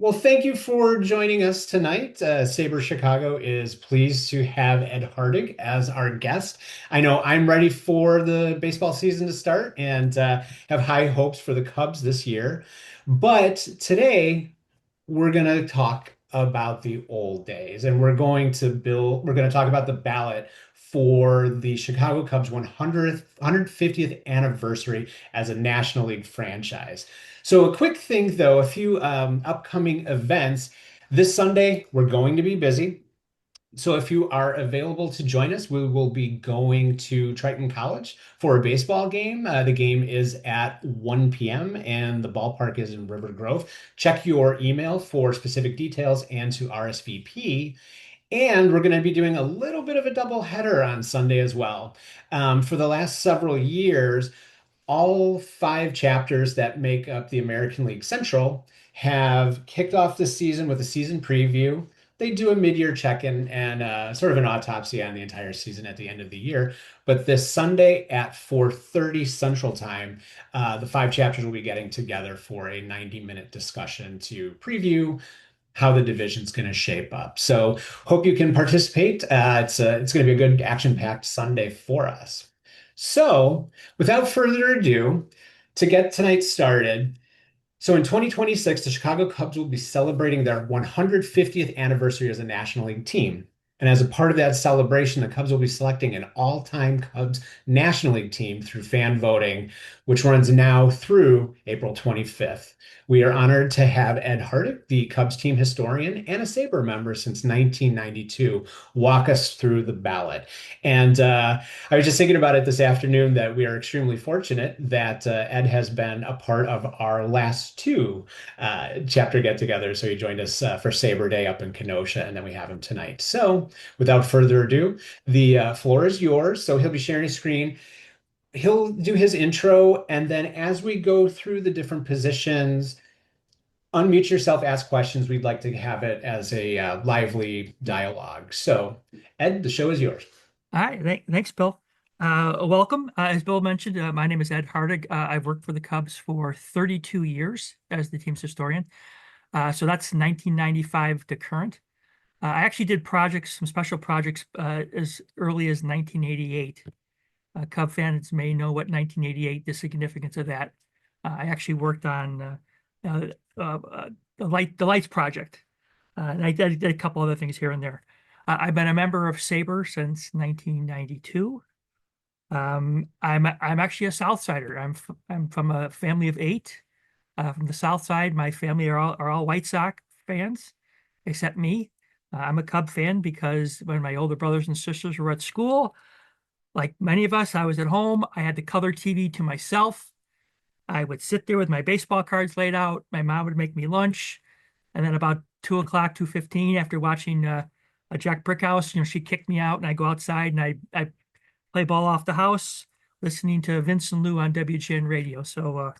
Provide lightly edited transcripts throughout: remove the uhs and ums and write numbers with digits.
Well, thank you for joining us tonight. SABR Chicago is pleased to have Ed Hartig as our guest. I know I'm ready for the baseball season to start and have high hopes for the Cubs this year. But today, we're going to talk about the old days and we're going to talk about the ballot for the Chicago Cubs 150th anniversary as a National League franchise. So a quick thing though, a few upcoming events. This Sunday, we're going to be busy. So if you are available to join us, we will be going to Triton College for a baseball game. The game is at 1 p.m. and the ballpark is in River Grove. Check your email for specific details and to RSVP. And we're going to be doing a little bit of a double header on Sunday as well. For the last several years, all five chapters that make up the American League Central have kicked off the season with a season preview. They do a mid-year check-in and sort of an autopsy on the entire season at the end of the year. But this Sunday at 4:30 Central Time, the five chapters will be getting together for a 90-minute discussion to preview how the division's going to shape up. So hope you can participate. It's going to be a good action-packed Sunday for us. So without further ado, to get tonight started, so in 2026, the Chicago Cubs will be celebrating their 150th anniversary as a National League team. And as a part of that celebration, the Cubs will be selecting an all-time Cubs National League team through fan voting, which runs now through April 25th. We are honored to have Ed Hartig, the Cubs team historian and a SABR member since 1992, walk us through the ballot. And I was just thinking about it this afternoon that we are extremely fortunate that Ed has been a part of our last two chapter get-togethers. So he joined us for SABR Day up in Kenosha, and then we have him tonight. So without further ado, the floor is yours. So he'll be sharing his screen. He'll do his intro, and then as we go through the different positions, unmute yourself, ask questions. We'd like to have it as a lively dialogue. So, Ed, the show is yours. All right, thanks, Bill. Welcome. As Bill mentioned, my name is Ed Hartig. I've worked for the Cubs for 32 years as the team's historian. So that's 1995 to current. I actually did some special projects as early as 1988. Cub fans may know what 1988, the significance of that. I actually worked on the Lights project, and I did a couple other things here and there. I've been a member of SABR since 1992. I'm actually a South Sider. I'm from a family of eight. From the South Side, my family are all White Sox fans, except me. I'm a Cub fan because when my older brothers and sisters were at school, like many of us, I was at home. I had the color TV to myself. I would sit there with my baseball cards laid out. My mom would make me lunch, and then about 2 o'clock, 2:15, after watching a Jack Brickhouse, she kicked me out, and I go outside and I play ball off the house, listening to Vince and Lou on WGN radio. So,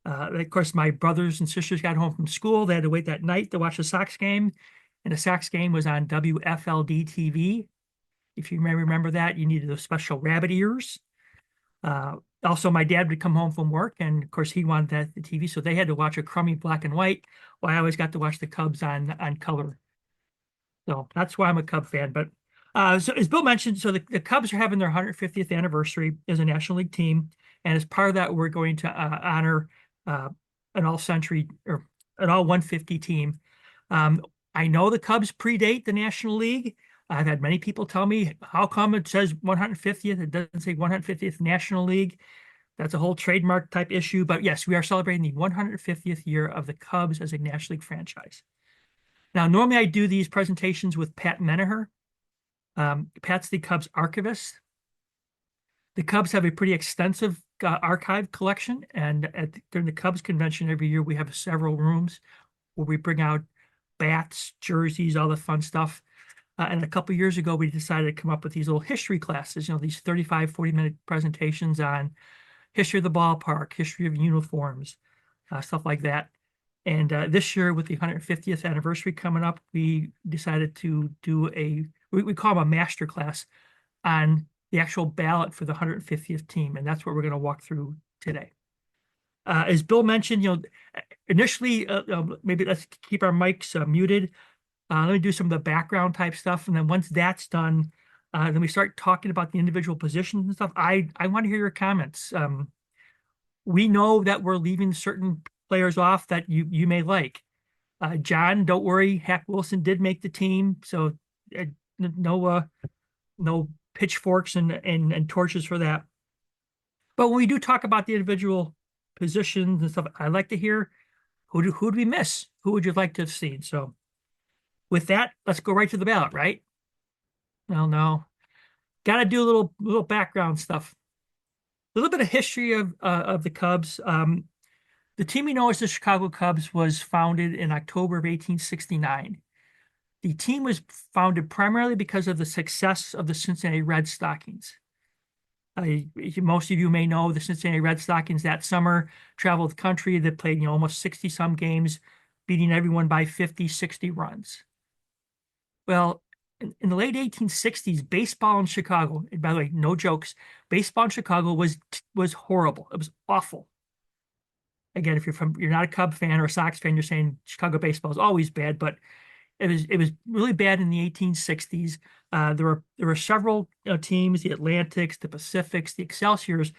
of course, my brothers and sisters got home from school. They had to wait that night to watch the Sox game, and the Sox game was on WFLD TV. If you may remember that, you needed those special rabbit ears. Also, my dad would come home from work, and of course, he wanted that the TV, so they had to watch a crummy black and white. While I always got to watch the Cubs on color. So that's why I'm a Cub fan. But so as Bill mentioned, so the Cubs are having their 150th anniversary as a National League team, and as part of that, we're going to honor an all-century or an all-150 team. I know the Cubs predate the National League. I've had many people tell me, how come it says 150th? It doesn't say 150th National League. That's a whole trademark type issue. But yes, we are celebrating the 150th year of the Cubs as a National League franchise. Now, normally I do these presentations with Pat Menaher. Pat's the Cubs archivist. The Cubs have a pretty extensive archive collection, and during the Cubs convention every year, we have several rooms where we bring out bats, jerseys, all the fun stuff. And a couple years ago, we decided to come up with these little history classes, these 35, 40-minute presentations on history of the ballpark, history of uniforms, stuff like that. And this year, with the 150th anniversary coming up, we decided to do we call them a master class on the actual ballot for the 150th team. And that's what we're going to walk through today. As Bill mentioned, initially, maybe let's keep our mics muted. Let me do some of the background type stuff, and then once that's done, then we start talking about the individual positions and stuff. I want to hear your comments. We know that we're leaving certain players off that you may like. John, don't worry, Hack Wilson did make the team, so uh, no no pitchforks and torches for that. But when we do talk about the individual positions and stuff, I'd like to hear who do we miss? Who would you like to have seen? So with that, let's go right to the ballot, right? Well, no, got to do a little background stuff. A little bit of history of the Cubs. The team we know as the Chicago Cubs was founded in October of 1869. The team was founded primarily because of the success of the Cincinnati Red Stockings. Most of you may know the Cincinnati Red Stockings that summer traveled the country. They played, almost 60 some games, beating everyone by 50, 60 runs. Well, in the late 1860s, baseball in Chicago, and by the way, no jokes, baseball in Chicago was horrible. It was awful. Again, if you're not a Cub fan or a Sox fan, you're saying Chicago baseball is always bad, but it was really bad in the 1860s. There were several teams, the Atlantics, the Pacifics, the Excelsiors.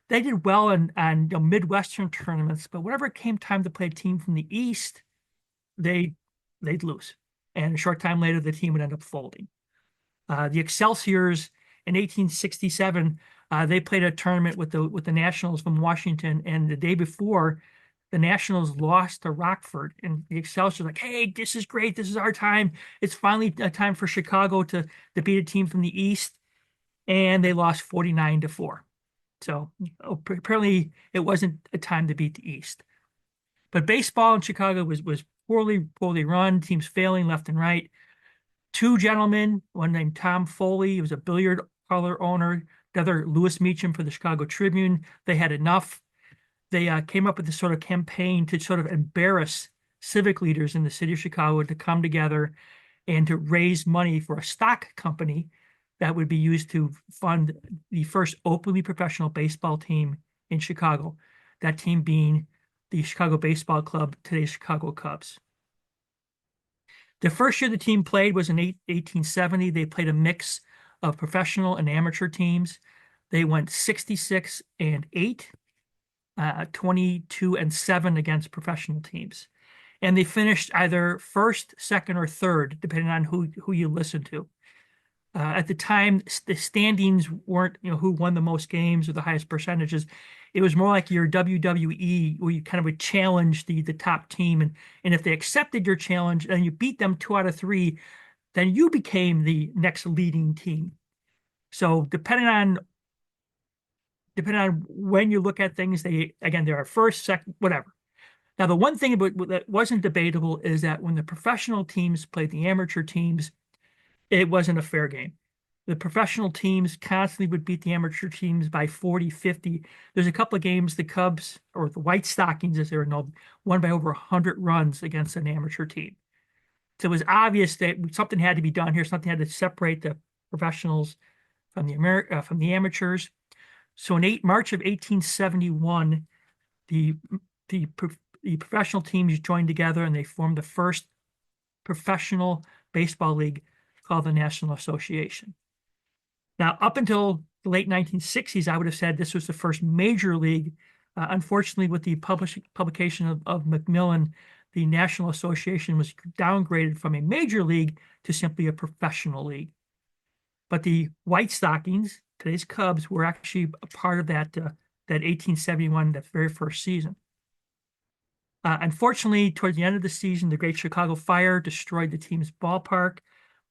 They did well on Midwestern tournaments, but whenever it came time to play a team from the East, they'd lose. And a short time later, the team would end up folding. The Excelsiors in 1867, they played a tournament with the Nationals from Washington, and the day before, the Nationals lost to Rockford, and the Excelsiors like, "Hey, this is great. This is our time. It's finally a time for Chicago to beat a team from the East," and they lost 49-4. So apparently, it wasn't a time to beat the East. But baseball in Chicago was poorly run, teams failing left and right. Two gentlemen, one named Tom Foley, he was a billiard parlor owner, the other Lewis Meacham for the Chicago Tribune. They had enough. They came up with this sort of campaign to sort of embarrass civic leaders in the city of Chicago to come together and to raise money for a stock company that would be used to fund the first openly professional baseball team in Chicago. That team being the Chicago Baseball Club, today's Chicago Cubs. The first year the team played was in 1870. They played a mix of professional and amateur teams. They went 66-8, 22-7 against professional teams. And they finished either first, second, or third, depending on who you listen to. At the time, the standings weren't, who won the most games or the highest percentages. It was more like your WWE, where you kind of would challenge the top team, and if they accepted your challenge and you beat them 2 out of 3, then you became the next leading team. So depending on when you look at things, they are first, second, whatever. Now, the one thing that wasn't debatable is that when the professional teams played the amateur teams, it wasn't a fair game. The professional teams constantly would beat the amateur teams by 40, 50. There's a couple of games the Cubs, or the White Stockings as they were known, won by over 100 runs against an amateur team. So it was obvious that something had to be done here. Something had to separate the professionals from the amateurs. So in March of 1871, the the professional teams joined together and they formed the first professional baseball league called the National Association. Now, up until the late 1960s, I would have said this was the first major league. Unfortunately, with the publication of Macmillan, the National Association was downgraded from a major league to simply a professional league. But the White Stockings, today's Cubs, were actually a part of that 1871, that very first season. Unfortunately, towards the end of the season, the Great Chicago Fire destroyed the team's ballpark,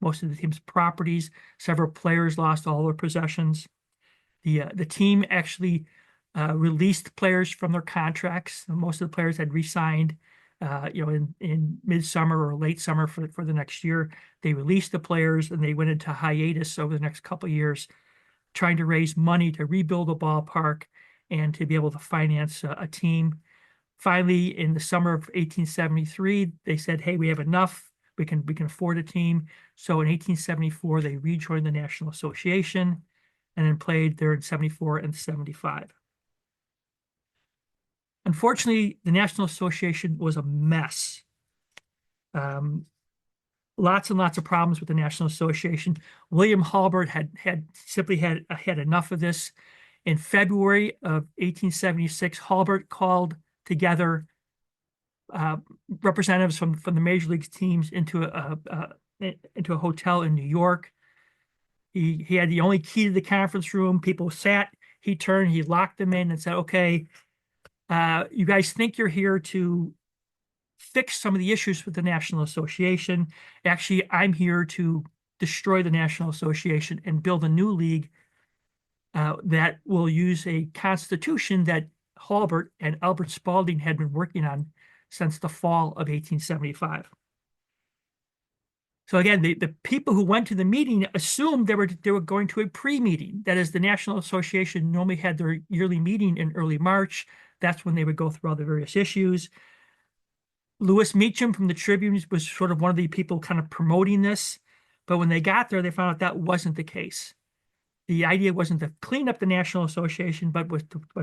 most of the team's properties. Several players lost all their possessions. The team actually released players from their contracts. Most of the players had re-signed, in midsummer or late summer for the next year. They released the players and they went into hiatus over the next couple of years, trying to raise money to rebuild a ballpark and to be able to finance a team. Finally, in the summer of 1873, they said, "Hey, we have enough. We can afford a team." So in 1874, they rejoined the National Association and then played there in 74 and 75. Unfortunately, the National Association was a mess. Um, Lots and lots of problems with the National Association. William Halbert had enough of this. In February of 1876, Halbert called together uh, representatives from the major league teams into a hotel in New York. He had the only key to the conference room. People sat. He turned. He locked them in and said, "Okay, you guys think you're here to fix some of the issues with the National Association. Actually, I'm here to destroy the National Association and build a new league that will use a constitution that Halbert and Albert Spalding had been working on since the fall of 1875." So again, the people who went to the meeting assumed they were going to a pre-meeting. That is, the National Association normally had their yearly meeting in early March. That's when they would go through all the various issues. Lewis Meacham from the Tribune was sort of one of the people kind of promoting this. But when they got there, they found out that wasn't the case. The idea wasn't to clean up the National Association, but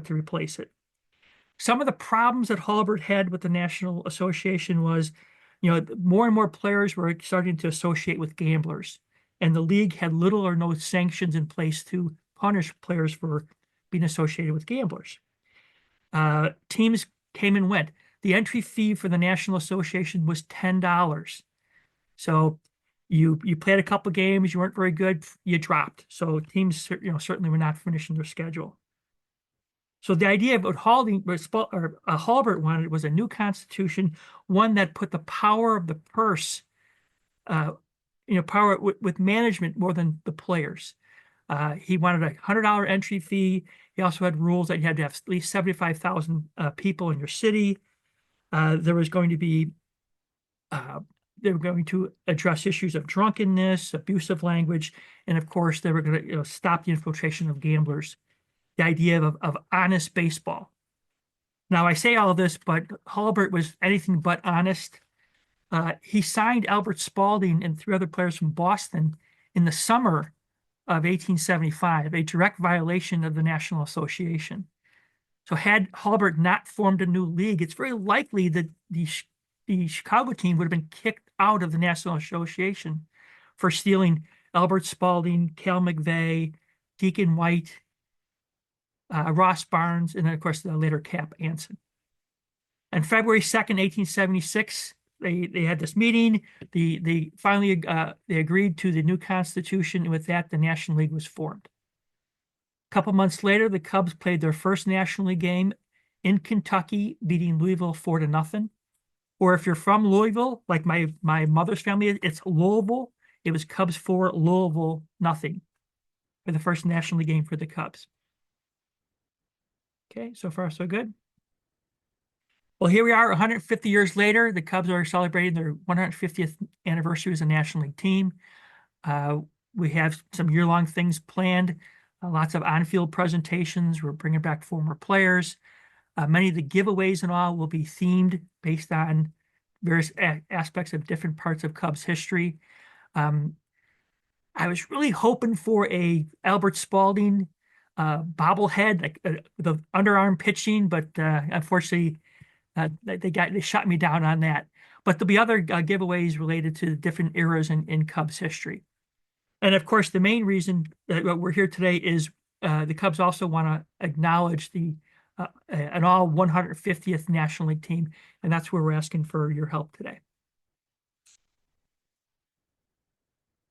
to replace it. Some of the problems that Halbert had with the National Association was, more and more players were starting to associate with gamblers, and the league had little or no sanctions in place to punish players for being associated with gamblers. Teams came and went. The entry fee for the National Association was $10. So you played a couple games, you weren't very good, you dropped. So teams, certainly were not finishing their schedule. So the idea of what Halbert wanted was a new constitution, one that put the power of the purse, uh, power with management more than the players. He wanted a $100 entry fee. He also had rules that you had to have at least 75,000 people in your city. There was going to be they were going to address issues of drunkenness, abusive language, and of course they were going to stop the infiltration of gamblers. The idea of honest baseball. Now I say all of this, but Halbert was anything but honest. He signed Albert Spalding and three other players from Boston in the summer of 1875, a direct violation of the National Association. So had Halbert not formed a new league, it's very likely that the Chicago team would have been kicked out of the National Association for stealing Albert Spalding, Cal McVeigh, Deacon White, Ross Barnes, and then, of course, the later Cap Anson. On February 2nd, 1876, they had this meeting. They finally they agreed to the new constitution, and with that, the National League was formed. A couple months later, the Cubs played their first National League game in Kentucky, beating Louisville 4-0. Or if you're from Louisville, like my mother's family, it's Louisville. It was Cubs 4, Louisville nothing for the first National League game for the Cubs. Okay, so far so good. Well, here we are 150 years later. The Cubs are celebrating their 150th anniversary as a National League team. We have some year-long things planned, lots of on-field presentations. We're bringing back former players. Many of the giveaways and all will be themed based on various aspects of different parts of Cubs history. I was really hoping for a Albert Spalding bobblehead, like the underarm pitching, but unfortunately, they shot me down on that. But there'll be other giveaways related to the different eras in Cubs history. And of course, the main reason that we're here today is the Cubs also want to acknowledge an all 150th National League team, and that's where we're asking for your help today.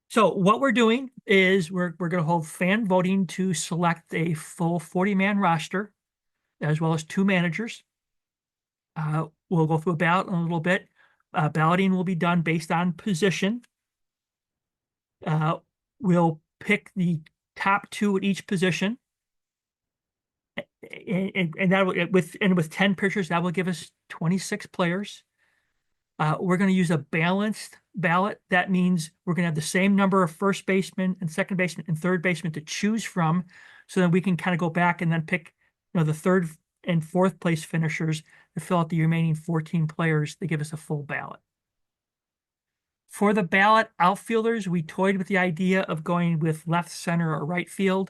So what we're doing is we're going to hold fan voting to select a full 40-man roster, as well as 2 managers. We'll go through a ballot in a little bit. Balloting will be done based on position. We'll pick the top 2 at each position. And that with 10 pitchers, that will give us 26 players. We're going to use a balanced ballot. That means we're going to have the same number of first basemen and second baseman and third baseman to choose from, so that we can kind of go back and then pick, the third and fourth place finishers to fill out the remaining 14 players to give us a full ballot. For the ballot outfielders, we toyed with the idea of going with left, center, or right field.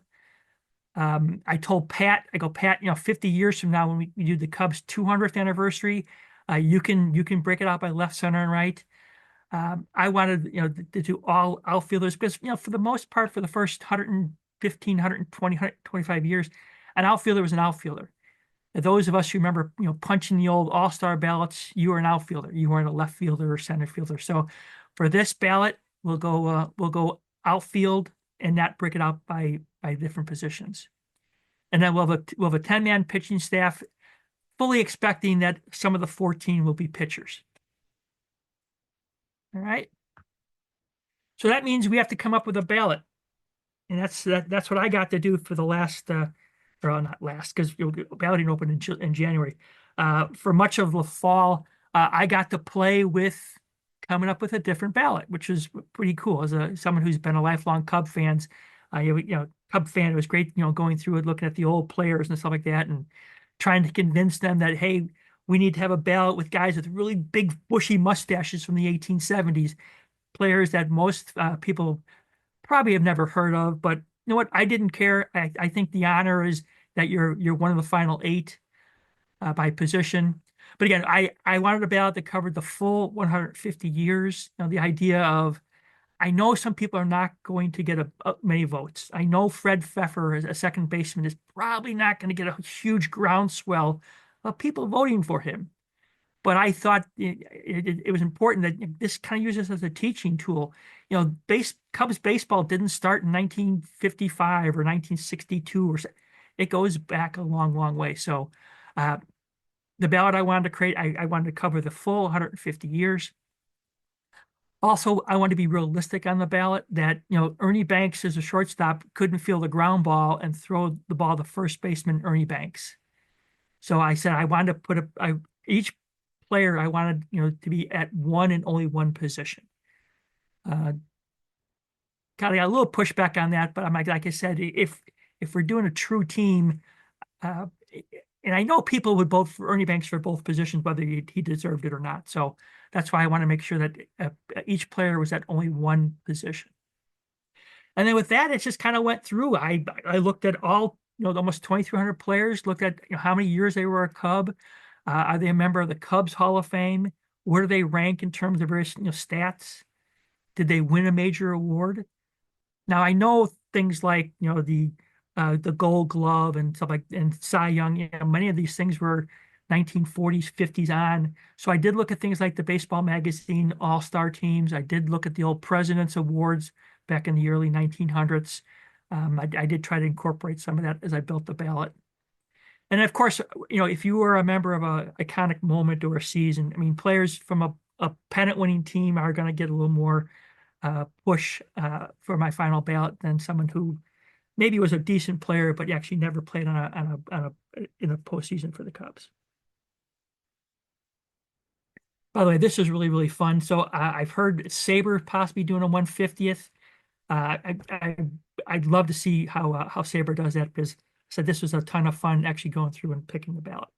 I told Pat, I go, Pat, 50 years from now when we do the Cubs 200th anniversary, you can break it out by left, center, and right. I wanted, to do all outfielders because, for the most part, for the first 115, 120, 125 years, an outfielder was an outfielder. And those of us who remember, punching the old all-star ballots, you were an outfielder. You weren't a left fielder or center fielder. So for this ballot, we'll go outfield and not break it out by different positions. And then we'll have a 10-man pitching staff, fully expecting that some of the 14 will be pitchers. All right. So that means we have to come up with a ballot. And that's what I got to do for the last, or not last, because balloting opened in January. For much of the fall, I got to play with coming up with a different ballot, which was pretty cool. As someone who's been a lifelong Cub fans, Cub fan, it was great, going through it, looking at the old players and stuff like that, and trying to convince them that, hey, we need to have a ballot with guys with really big bushy mustaches from the 1870s, players that most people probably have never heard of. But you know what? I didn't care. I think the honor is that you're one of the final eight by position. But again, I wanted a ballot that covered the full 150 years. The idea of, I know some people are not going to get many votes. I know Fred Pfeffer, as a second baseman, is probably not going to get a huge groundswell of people voting for him. But I thought it was important that this kind of uses as a teaching tool. Cubs baseball didn't start in 1955 or 1962 or so. It goes back a long, long way. So the ballot I wanted to create, I wanted to cover the full 150 years. Also, I wanted to be realistic on the ballot that, Ernie Banks as a shortstop couldn't feel the ground ball and throw the ball to first baseman Ernie Banks. So I said I wanted to put each player I wanted, to be at one and only one position. Kind of got a little pushback on that, but I'm like I said, if we're doing a true team, and I know people would vote for Ernie Banks for both positions, whether he deserved it or not. So that's why I want to make sure that each player was at only one position. And then with that, it just kind of went through. I looked at all, almost 2,300 players, looked at how many years they were a Cub. Are they a member of the Cubs Hall of Fame? Where do they rank in terms of various stats? Did they win a major award? Now I know things like the Gold Glove and stuff like, and Cy Young. Many of these things were 1940s, 50s on. So I did look at things like the Baseball Magazine All-Star Teams. I did look at the old President's Awards back in the early 1900s. I did try to incorporate some of that as I built the ballot. And of course, if you were a member of a iconic moment or a season, I mean, players from a pennant-winning team are going to get a little more push for my final ballot than someone who maybe was a decent player, but actually never played in a postseason for the Cubs. By the way, this is really, really fun. So I've heard SABR possibly doing a 150th. I'd love to see how SABR does that, because I said this was a ton of fun actually going through and picking the ballot.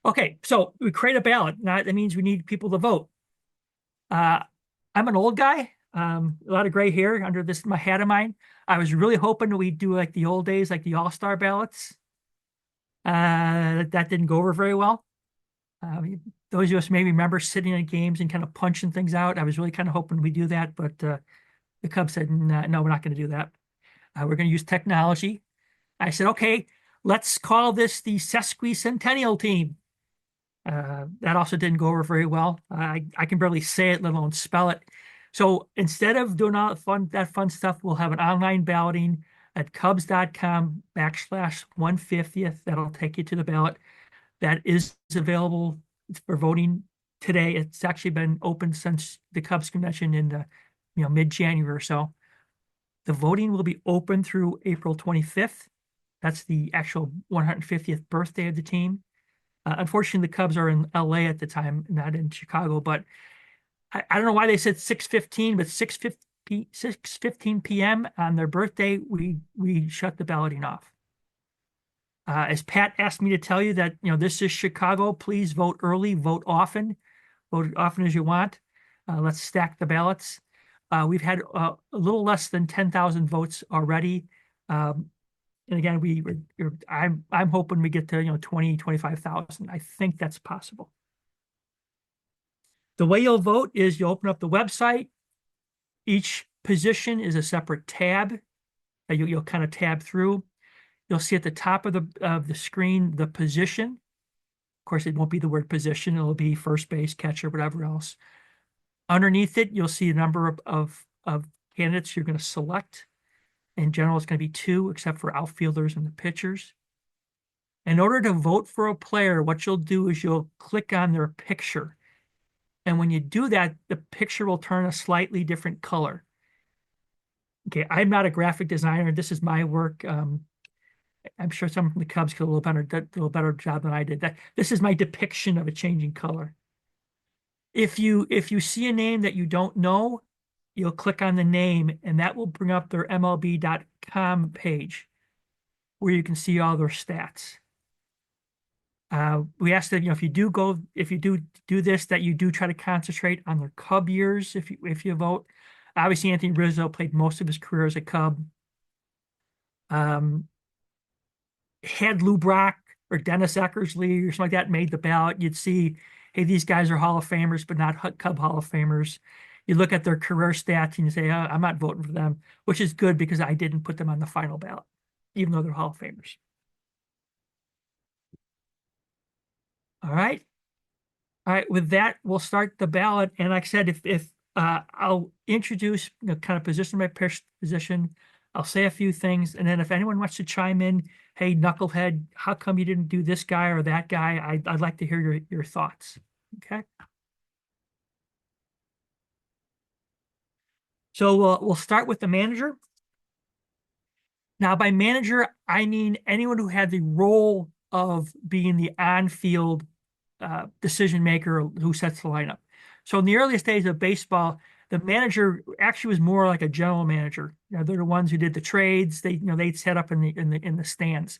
Okay, so we create a ballot. Now that means we need people to vote. I'm an old guy, a lot of gray hair under my hat of mine. I was really hoping that we'd do like the old days, like the all-star ballots. That didn't go over very well. Those of us maybe remember sitting in games and kind of punching things out. I was really kind of hoping we do that, but the Cubs said, no, we're not going to do that. We're going to use technology. I said, okay, let's call this the Sesquicentennial team. That also didn't go over very well. I can barely say it, let alone spell it. So instead of doing all that fun stuff, we'll have an online balloting at cubs.com/150th. That'll take you to the ballot. That is available for voting today. It's actually been open since the Cubs convention in the mid-January or so. The voting will be open through April 25th. That's the actual 150th birthday of the team. Unfortunately, the Cubs are in LA at the time, not in Chicago, but I don't know why they said 6:15, but 6:15 p.m. on their birthday, we shut the balloting off. As Pat asked me to tell you that, this is Chicago, please vote early, vote often as you want. Let's stack the ballots. We've had a little less than 10,000 votes already. And again, I'm hoping we get to, 20, 25,000. I think that's possible. The way you'll vote is you open up the website. Each position is a separate tab that you'll kind of tab through. You'll see at the top of the screen the position. Of course, it won't be the word position. It'll be first base, catcher, whatever else. Underneath it, you'll see a number of candidates you're going to select. In general, it's going to be two, except for outfielders and the pitchers. In order to vote for a player, what you'll do is you'll click on their picture. And when you do that, the picture will turn a slightly different color. Okay, I'm not a graphic designer. This is my work. I'm sure someone from the Cubs could do a little better job than I did. This is my depiction of a changing color. If you see a name that you don't know, you'll click on the name, and that will bring up their MLB.com page where you can see all their stats. We ask that, if you do this, that you do try to concentrate on their Cub years if you vote. Obviously, Anthony Rizzo played most of his career as a Cub. Had Lou Brock or Dennis Eckersley or something like that made the ballot, you'd see, hey, these guys are Hall of Famers, but not Cub Hall of Famers. You look at their career stats and you say, oh, I'm not voting for them, which is good because I didn't put them on the final ballot, even though they're Hall of Famers. All right. All right. With that, we'll start the ballot. And like I said, if I'll introduce, kind of position my position, I'll say a few things, and then if anyone wants to chime in, hey, knucklehead, how come you didn't do this guy or that guy? I'd like to hear your thoughts. Okay. So we'll start with the manager. Now, by manager, I mean anyone who had the role of being the on-field decision maker who sets the lineup. So in the earliest days of baseball, the manager actually was more like a general manager. They're the ones who did the trades. They'd set up in the stands.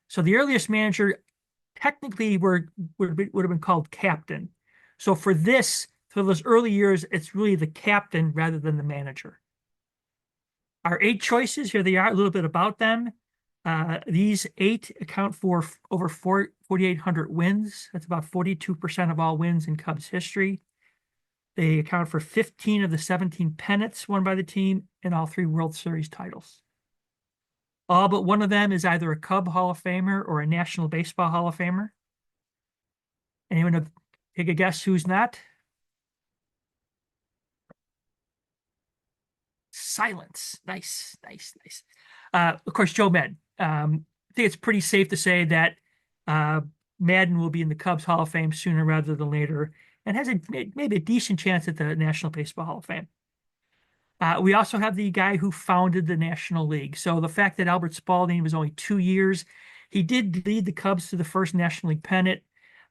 So the earliest manager technically would have been called captain. So for those early years, it's really the captain rather than the manager. Our 8 choices, here they are, a little bit about them. These 8 account for over 4,800 wins. That's about 42% of all wins in Cubs history. They account for 15 of the 17 pennants won by the team and all 3 World Series titles. All but one of them is either a Cub Hall of Famer or a National Baseball Hall of Famer. Anyone take a guess who's not? Silence. Nice, nice, nice. Of course, Joe Maddon. I think it's pretty safe to say that Maddon will be in the Cubs Hall of Fame sooner rather than later, and has maybe a decent chance at the National Baseball Hall of Fame. We also have the guy who founded the National League. So the fact that Albert Spalding was only 2 years, he did lead the Cubs to the first National League pennant.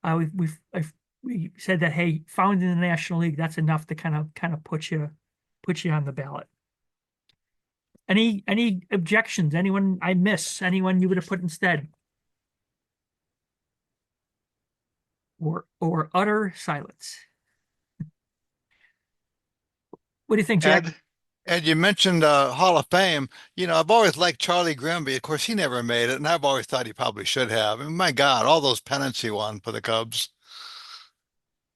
We said that, hey, founding the National League, that's enough to kind of put you on the ballot. Any objections? Anyone I miss? Anyone you would have put instead? Or utter silence? What do you think, Jack? Ed, you mentioned Hall of Fame. I've always liked Charlie Grimby. Of course, he never made it, and I've always thought he probably should have. And my God, all those pennants he won for the Cubs.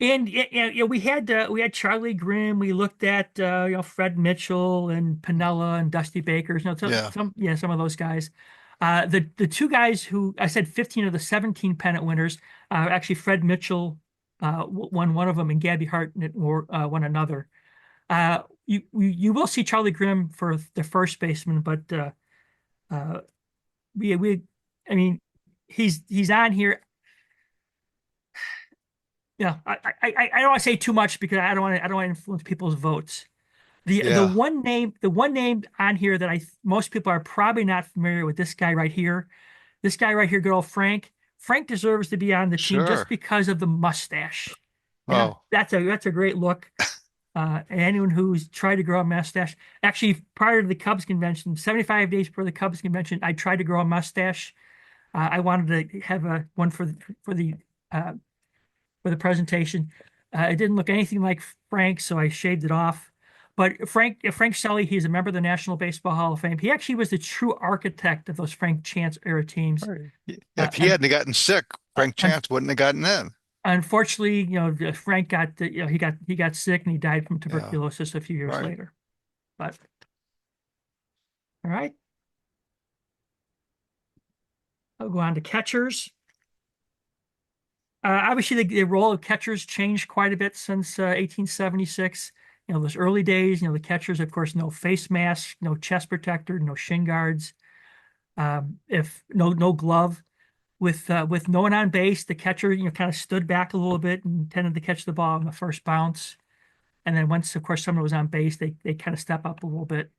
And yeah, we had Charlie Grimm. We looked at Fred Mitchell and Piniella and Dusty Baker. Yeah, Some of those guys. The 2 guys who I said 15 of the 17 pennant winners. Actually, Fred Mitchell won one of them, and Gabby Hart won another. You will see Charlie Grimm for the first baseman, but I mean, he's on here. Yeah, I don't want to say too much because I don't want to influence people's votes. The yeah, one name on here that most people are probably not familiar with, this guy right here. This guy right here, good old Frank. Frank deserves to be on the team just sure. because of the mustache. Yeah, Oh, that's a great look. And anyone who's tried to grow a mustache, actually prior to the Cubs convention, 75 days before the Cubs convention, I tried to grow a mustache. I wanted to have one for the presentation. It didn't look anything like Frank, so I shaved it off. But Frank Shelley, he's a member of the National Baseball Hall of Fame. He actually was the true architect of those Frank Chance era teams. Right. Uh, If he and hadn't gotten sick, Frank un Chance wouldn't have gotten in. Unfortunately, Frank got he got sick and he died from Yeah, tuberculosis a few years right. later. But all right, I'll go on to catchers. Obviously, the role of catchers changed quite a bit since 1876. Those early days, the catchers, of course, no face mask, no chest protector, no shin guards, if no glove. With no one on base, the catcher, kind of stood back a little bit and tended to catch the ball on the first bounce. And then once, of course, someone was on base, they kind of step up a little bit.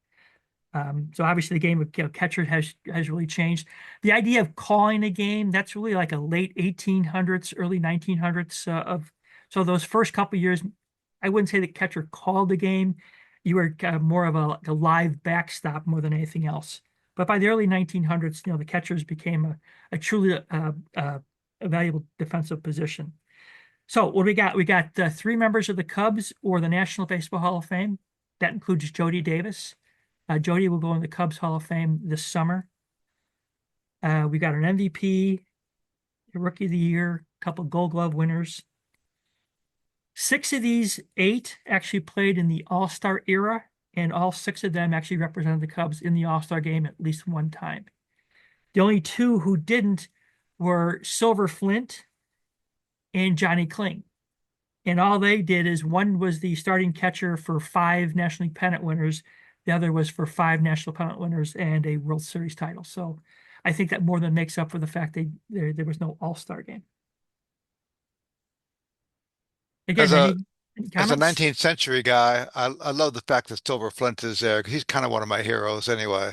So obviously the game of catcher has really changed. The idea of calling a game, that's really like a late 1800s, early 1900s of so those first couple of years, I wouldn't say the catcher called the game. You were more of a live backstop more than anything else. But by the early 1900s, the catchers became a truly a valuable defensive position. So what do we got? We got three members of the Cubs or the National Baseball Hall of Fame. That includes Jody Davis. Jody will go in the Cubs Hall of Fame this summer. We got an MVP, a Rookie of the Year, a couple Gold Glove winners. Six of these eight actually played in the All-Star era, and all six of them actually represented the Cubs in the All-Star game at least one time. The only two who didn't were Silver Flint and Johnny Kling. And all they did is one was the starting catcher for five National League pennant winners. The other was for five National Pennant winners and a World Series title. So I think that more than makes up for the fact that there was no All-Star game. As Again, a any as a comments? 19th century guy, I love the fact that Silver Flint is there. He's kind of one of my heroes anyway.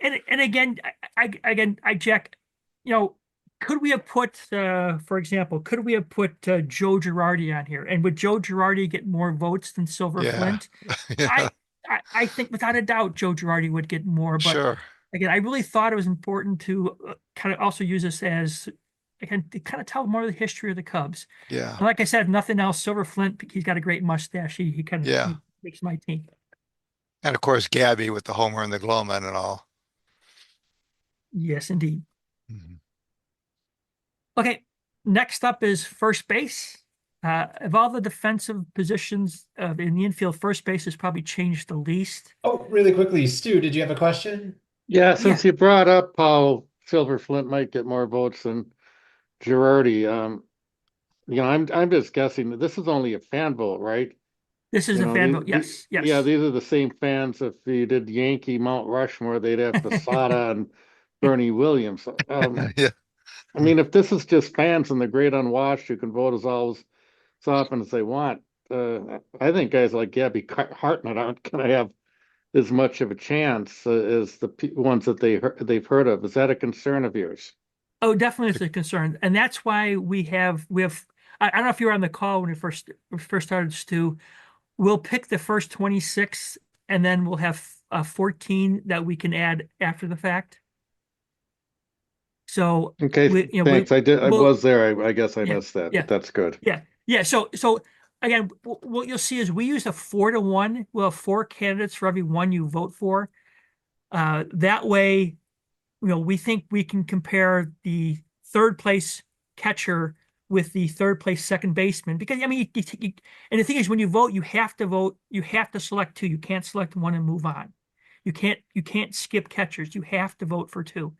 And again, I Jack, you know, could we have put, for example, could we have put Joe Girardi on here? And would Joe Girardi get more votes than Silver Yeah. Flint? Yeah. I, I think without a doubt Joe Girardi would get more. But Sure. again, I really thought it was important to kind of also use this as again to kind of tell more of the history of the Cubs. Yeah. And like I said, if nothing else, Silver Flint, he's got a great mustache. He kind of Yeah. he makes my team. And of course, Gabby with the homer and the glow man and all. Yes, indeed. Mhm. Okay, next up is first base. Of all the defensive positions in the infield, first base has probably changed the least. Oh, really quickly, Stu, did you have a question? Yeah, Yeah, since you brought up how Silver Flint might get more votes than Girardi, I'm just guessing that this is only a fan vote, right? this is You a know, fan vote. Yes, yeah, yes. these are the same fans. If you did Yankee Mount Rushmore, they'd have Posada and Bernie Williams. Yeah. I mean, if this is just fans and the great unwashed who can vote as often as they want, I think guys like Gabby Hartnett aren't going to have as much of a chance as the ones that they've heard of. Is that a concern of yours? Oh, definitely it's a concern, and that's why we have. I don't know if you were on the call when we first started, Stu. We'll pick the first 26, and then we'll have 14 that we can add after the fact. So Okay, we thanks. I will was there. I guess I yeah missed that, yeah but that's good. yeah. So again, what you'll see is we use a 4-to-1. We'll have four candidates for every one you vote for. That way, we think we can compare the third place catcher with the third place second baseman because I mean, and the thing is, when you vote, you have to select two. You can't select one and move on. You can't skip catchers. You have to vote for two.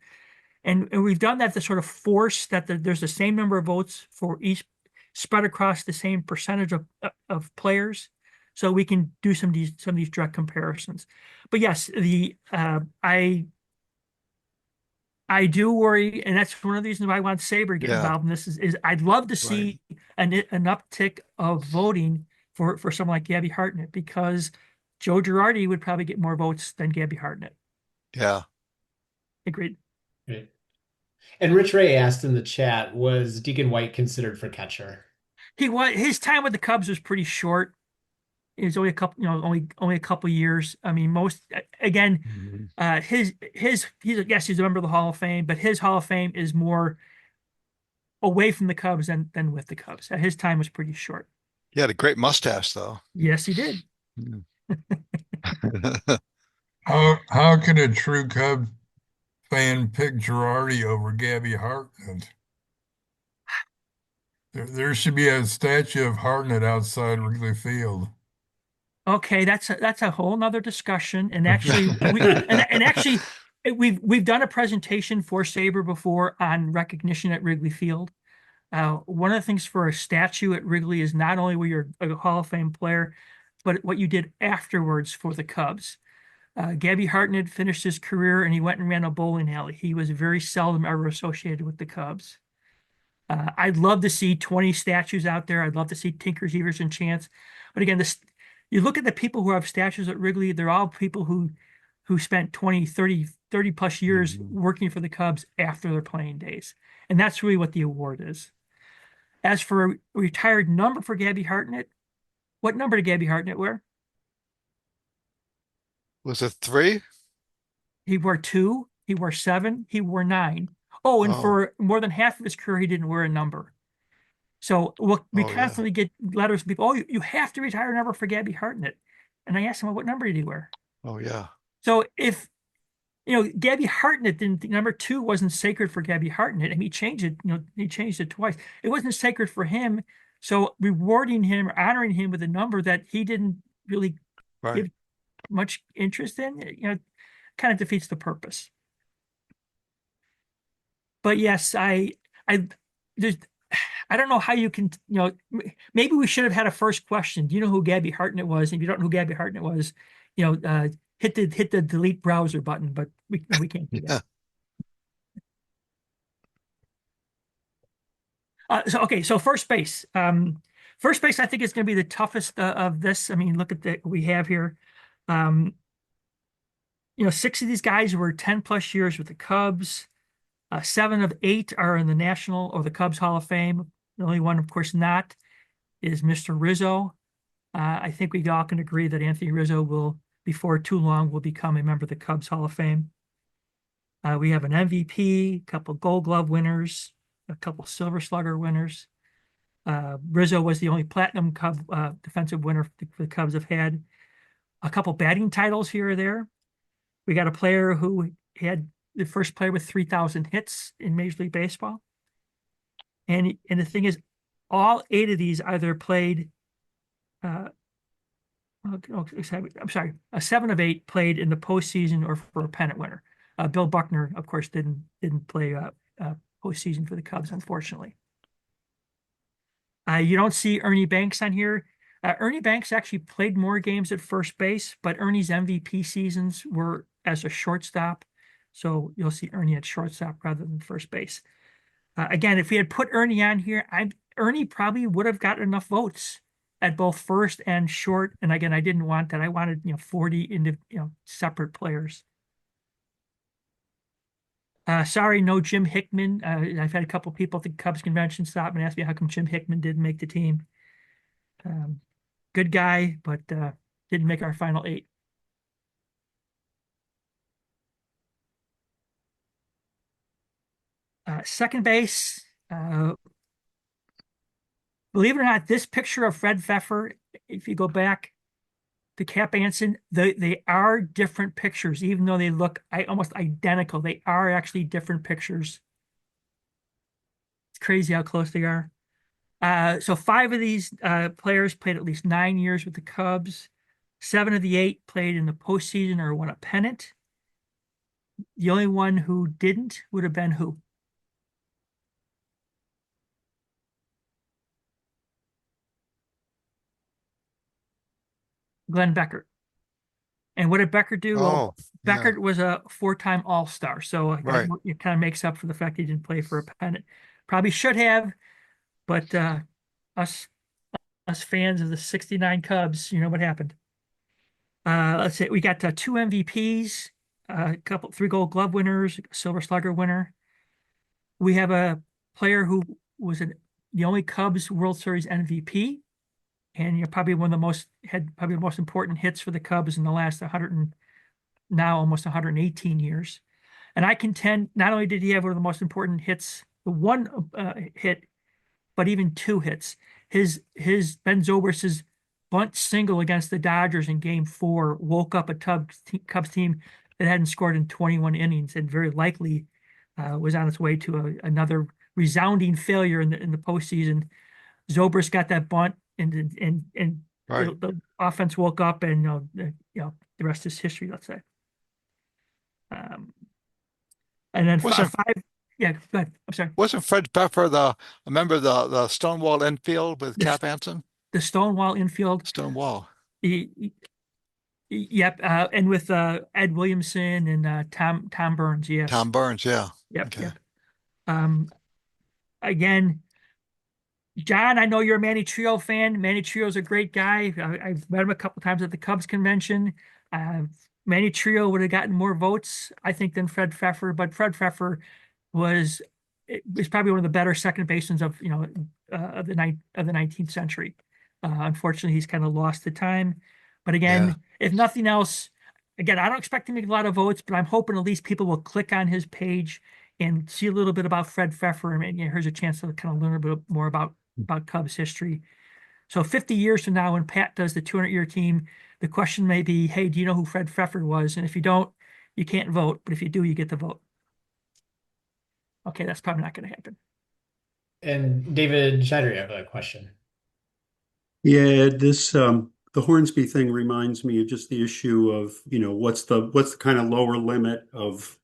And we've done that to sort of force that there's the same number of votes for each spread across the same percentage of players, so we can do some of these direct comparisons. But yes, the I do worry, and that's one of the reasons why I want SABR to get Yeah. involved in this is I'd love to Right. see an uptick of voting for someone like Gabby Hartnett because Joe Girardi would probably get more votes than Gabby Hartnett. Yeah. Agreed. Right. And Rich Ray asked in the chat, was Deacon White considered for catcher? His time with the Cubs was pretty short. It was only a couple, only a couple years. I mean, most again, Mhm. he's a member of the Hall of Fame, but his Hall of Fame is more away from the Cubs than with the Cubs. His time was pretty short. He had a great mustache though. Yes, he did. Mm. How can a true Cub fan pick Girardi over Gabby Hartnett? There should be a statue of Hartnett outside Wrigley Field. Okay, that's a whole nother discussion. And actually, we've done a presentation for Sabre before on recognition at Wrigley Field. One of the things for a statue at Wrigley is not only were you a Hall of Fame player, but what you did afterwards for the Cubs. Gabby Hartnett finished his career and he went and ran a bowling alley. He was very seldom ever associated with the Cubs. I'd love to see 20 statues out there. I'd love to see Tinkers, Evers, and Chance. But again, you look at the people who have statues at Wrigley, they're all people who spent 20, 30 plus years working for the Cubs after their playing days. And that's really what the award is. As for a retired number for Gabby Hartnett, what number did Gabby Hartnett wear? Was it 3? He wore 2, he wore 7, he wore 9. Oh, and Oh, for more than half of his career, he didn't wear a number. So we oh yeah. constantly get letters from people, oh, you have to retire a number for Gabby Hartnett. And I asked him, well, what number did he wear? Oh yeah. So if, Gabby Hartnett didn't, number 2 wasn't sacred for Gabby Hartnett. And he changed it, he changed it twice. It wasn't sacred for him. So rewarding him, honoring him with a number that he didn't really Right. give much interest in, kind of defeats the purpose. But yes, there's, I don't know how you can, maybe we should have had a first question. Do you know who Gabby Hartnett was? If you don't know who Gabby Hartnett was, hit the delete browser button, but we can't do Yeah. that. So first base. First base, I think is going to be the toughest of this. I mean, look at what we have here. 6 of these guys were 10 plus years with the Cubs. 7 of 8 are in the National or the Cubs Hall of Fame. The only one, of course, not is Mr. Rizzo. I think we all can agree that Anthony Rizzo will, before too long, will become a member of the Cubs Hall of Fame. We have an MVP, a couple Gold Glove winners, a couple Silver Slugger winners. Rizzo was the only Platinum Cub defensive winner the Cubs have had. A couple batting titles here or there. We got a player who had the first player with 3,000 hits in Major League Baseball. And the thing is, all 8 of these either played, I'm sorry, 7 of 8 played in the postseason or for a pennant winner. Bill Buckner, of course, didn't play postseason for the Cubs, unfortunately. You don't see Ernie Banks on here. Ernie Banks actually played more games at first base, but Ernie's MVP seasons were as a shortstop. So you'll see Ernie at shortstop rather than first base. Again, if we had put Ernie on here, Ernie probably would have gotten enough votes at both first and short. And again, I didn't want that. I wanted 40 separate players. Sorry, no Jim Hickman. I've had a couple people at the Cubs convention stop and ask me how come Jim Hickman didn't make the team. Good guy, but didn't make our final 8. Second base, believe it or not, this picture of Fred Pfeffer, if you go back to Cap Anson, they are different pictures, even though they look almost identical. They are actually different pictures. It's crazy how close they are. So 5 of these players played at least 9 years with the Cubs. 7 of the 8 played in the postseason or won a pennant. The only one who didn't would have been who? Glenn Beckert. And what did Beckert do? Well, yeah. Beckert was a 4-time All-Star, so Right. it kind of makes up for the fact he didn't play for a pennant. Probably should have, but us fans of the '69 Cubs, you know what happened. Let's see, we got 2 MVPs, 3 Gold Glove winners, Silver Slugger winner. We have a player who was the only Cubs World Series MVP, and probably had the most important hits for the Cubs in the last 100 and now almost 118 years. And I contend not only did he have one of the most important hits, the one hit, but even 2 hits. His Ben Zobrist's bunt single against the Dodgers in Game 4 woke up a Cubs team that hadn't scored in 21 innings and very likely was on its way to another resounding failure in the postseason. Zobrist got that bunt, and Right. the offense woke up, and the rest is history, let's say. And then Wasn't five, yeah, go ahead. I'm sorry. wasn't Fred Pepper a member of the Stonewall infield with The Cap Anson? the Stonewall infield. Stonewall. Yep, and with Ed Williamson and Tom Burns, yes. Tom Burns, yeah. Yep, Okay. yep. Um, Again, John, I know you're a Manny Trio fan. Manny Trio's a great guy. I've met him a couple times at the Cubs convention. Uh, Manny Trio would have gotten more votes, I think, than Fred Pfeffer, but Fred Pfeffer was probably one of the better second basemen of of the 19th century. Unfortunately, he's kind of lost the time. But Yeah. again, if nothing else, again, I don't expect him to get a lot of votes, but I'm hoping at least people will click on his page and see a little bit about Fred Pfeffer, and here's a chance to kind of learn a bit more about Cubs history. So 50 years from now, when Pat does the 200-year team, the question may be, hey, do you know who Fred Pfeffer was? And if you don't, you can't vote. But if you do, you get to vote. Okay, that's probably not going to happen. And David Schneider, you have a question. Yeah, the Hornsby thing reminds me of just the issue of, what's the kind of lower limit of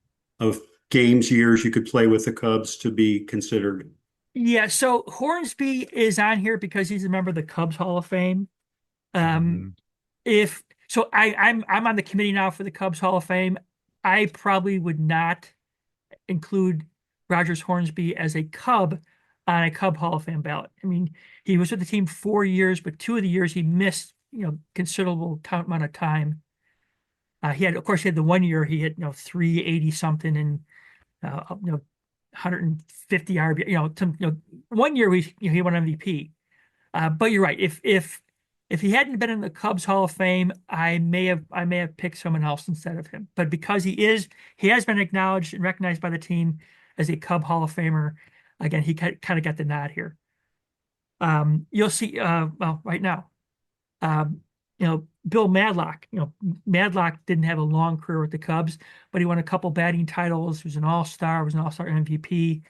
games years you could play with the Cubs to be considered. Yeah, so Hornsby is on here because he's a member of the Cubs Hall of Fame. Mhm. If so, I'm on the committee now for the Cubs Hall of Fame. I probably would not include Rogers Hornsby as a Cub on a Cub Hall of Fame ballot. I mean, he was with the team 4 years, but 2 of the years he missed, considerable amount of time. Of course, he had the 1 year he hit, 380 something and 150 RBI. 1 year he won MVP. But you're right. If he hadn't been in the Cubs Hall of Fame, I may have picked someone else instead of him. But because he has been acknowledged and recognized by the team as a Cub Hall of Famer. Again, he kind of got the nod here. You'll see. Well, right now, Bill Madlock. Madlock didn't have a long career with the Cubs, but he won a couple batting titles. He was an All-Star. Was an All-Star MVP.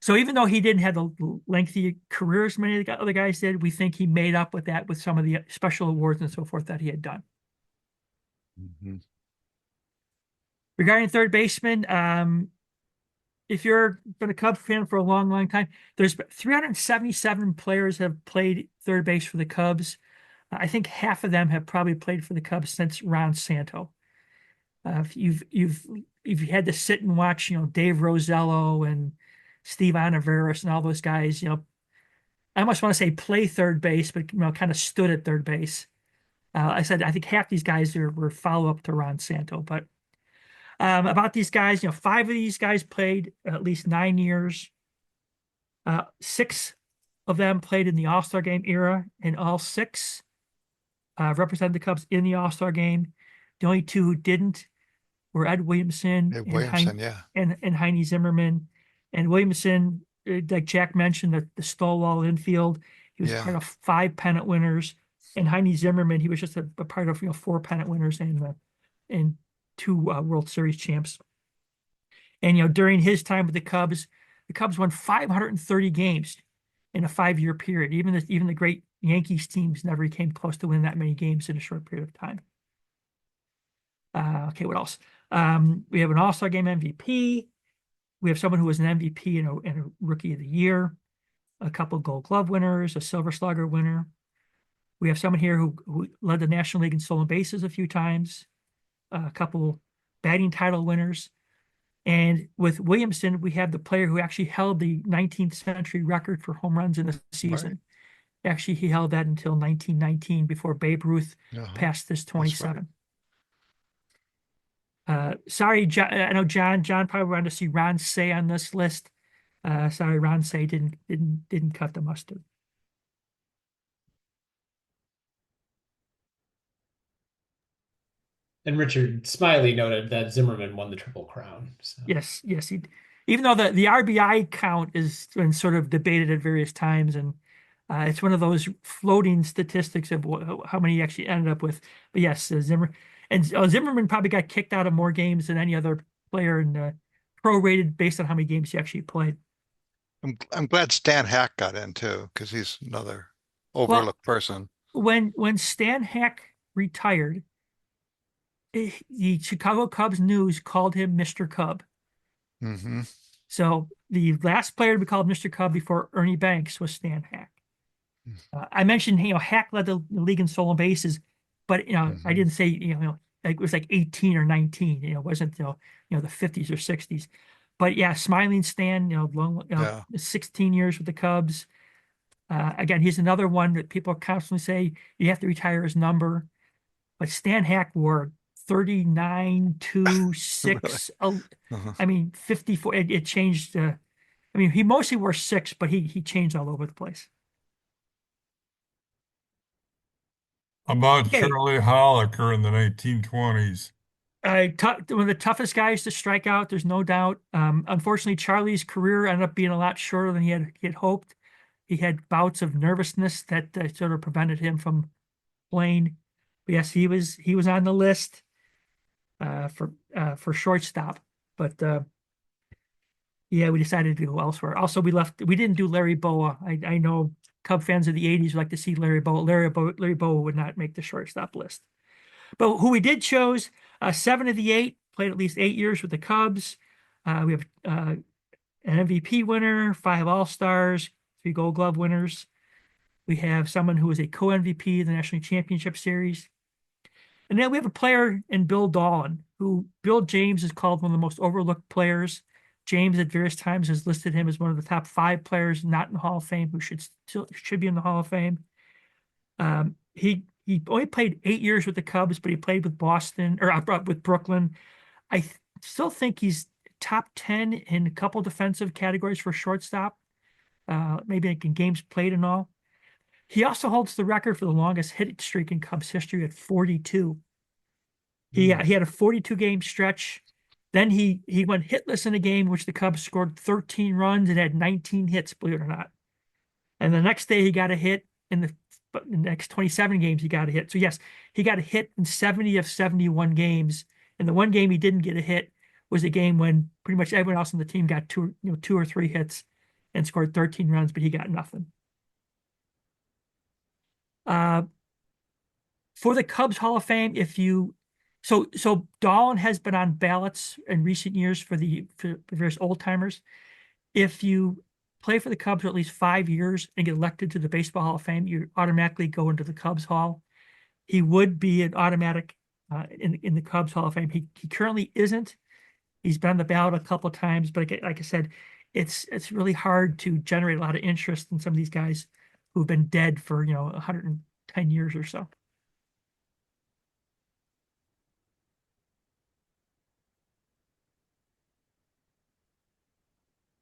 So even though he didn't have the lengthy careers many of the other guys did, we think he made up with that with some of the special awards and so forth that he had done. Mhm. Regarding third baseman, if you're been a Cubs fan for a long, long time, there's 377 players have played third base for the Cubs. I think half of them have probably played for the Cubs since Ron Santo. If you've had to sit and watch, Dave Rosello and Steve Oniveris and all those guys, I almost want to say play third base, but kind of stood at third base. I think half these guys were follow up to Ron Santo, but about these guys, 5 of these guys played at least 9 years. 6 of them played in the All-Star game era, and all 6 represented the Cubs in the All-Star game. The only 2 who didn't were Ed Williamson Dave Williamson, yeah. and Heine Zimmerman. And Williamson, like Jack mentioned, the Stonewall infield. He was Yeah. part of 5 pennant winners. And Heine Zimmerman, he was just a part of 4 pennant winners and 2 World Series champs. And during his time with the Cubs won 530 games in a 5-year period. Even the great Yankees teams never came close to winning that many games in a short period of time. Okay, what else? We have an All-Star Game MVP. We have someone who was an MVP and a Rookie of the Year. A couple Gold Glove winners, a Silver Slugger winner. We have someone here who led the National League in stolen bases a few times. A couple batting title winners. And with Williamson, we have the player who actually held the 19th century record for home runs in a season. Right. Actually, he held that until 1919 before Babe Ruth passed this 27. Sorry, John, I know John probably wanted to see Ron Say on this list. Sorry, Ron Say didn't cut the mustard. And Richard Smiley noted that Zimmerman won the Triple Crown. So. Yes, even though the RBI count has been sort of debated at various times, and It's one of those floating statistics of how many he actually ended up with. But yes, Zimmerman probably got kicked out of more games than any other player in prorated based on how many games he actually played. I'm glad Stan Hack got in too, because he's another Well, overlooked person. when Stan Hack retired, the Chicago Cubs news called him Mr. Cub. Hmm. So the last player to be called Mr. Cub before Ernie Banks was Stan Hack. I mentioned, Hack led the league in stolen bases, but I didn't say like it was like 18 or 19. It wasn't the 50s or 60s. But yeah, Smiling Stan, long, Yeah. 16 years with the Cubs. Again, he's another one that people constantly say you have to retire his number. But Stan Hack wore 39, 2, Really. 6. Uh-huh. I mean, 54. It changed. I mean, he mostly wore 6, but he changed all over the place. About Okay. Charlie Holliker in the 1920s. One of the toughest guys to strike out, there's no doubt. Unfortunately, Charlie's career ended up being a lot shorter than he had hoped. He had bouts of nervousness that sort of prevented him from playing. But yes, he was on the list for shortstop. But yeah, we decided to go elsewhere. Also, we didn't do Larry Boa. I know Cub fans of the '80s would like to see Larry Boa. Larry Boa would not make the shortstop list. But who we did chose, 7 of the 8 played at least 8 years with the Cubs. We have an MVP winner, 5 All-Stars, 3 Gold Glove winners. We have someone who was a co-MVP of the National Championship Series. And then we have a player in Bill Dahlin, who Bill James has called one of the most overlooked players. James at various times has listed him as one of the top 5 players not in the Hall of Fame who should be in the Hall of Fame. He only played 8 years with the Cubs, but he played with Boston or with Brooklyn. I still think he's top 10 in a couple defensive categories for shortstop, maybe like in games played and all. He also holds the record for the longest hit streak in Cubs history at 42. He had a 42 game stretch. Then he went hitless in a game in which the Cubs scored 13 runs and had 19 hits, believe it or not. And the next day he got a hit but in the next 27 games he got a hit. So yes, he got a hit in 70 of 71 games. And the one game he didn't get a hit was a game when pretty much everyone else on the team got 2 or 3 hits and scored 13 runs, but he got nothing. For the Cubs Hall of Fame, so Dahlin has been on ballots in recent years for various old timers. If you play for the Cubs for at least 5 years and get elected to the Baseball Hall of Fame, you automatically go into the Cubs Hall. He would be an automatic in the Cubs Hall of Fame. He currently isn't. He's been on the ballot a couple of times, but like I said, it's really hard to generate a lot of interest in some of these guys who've been dead for 110 years or so.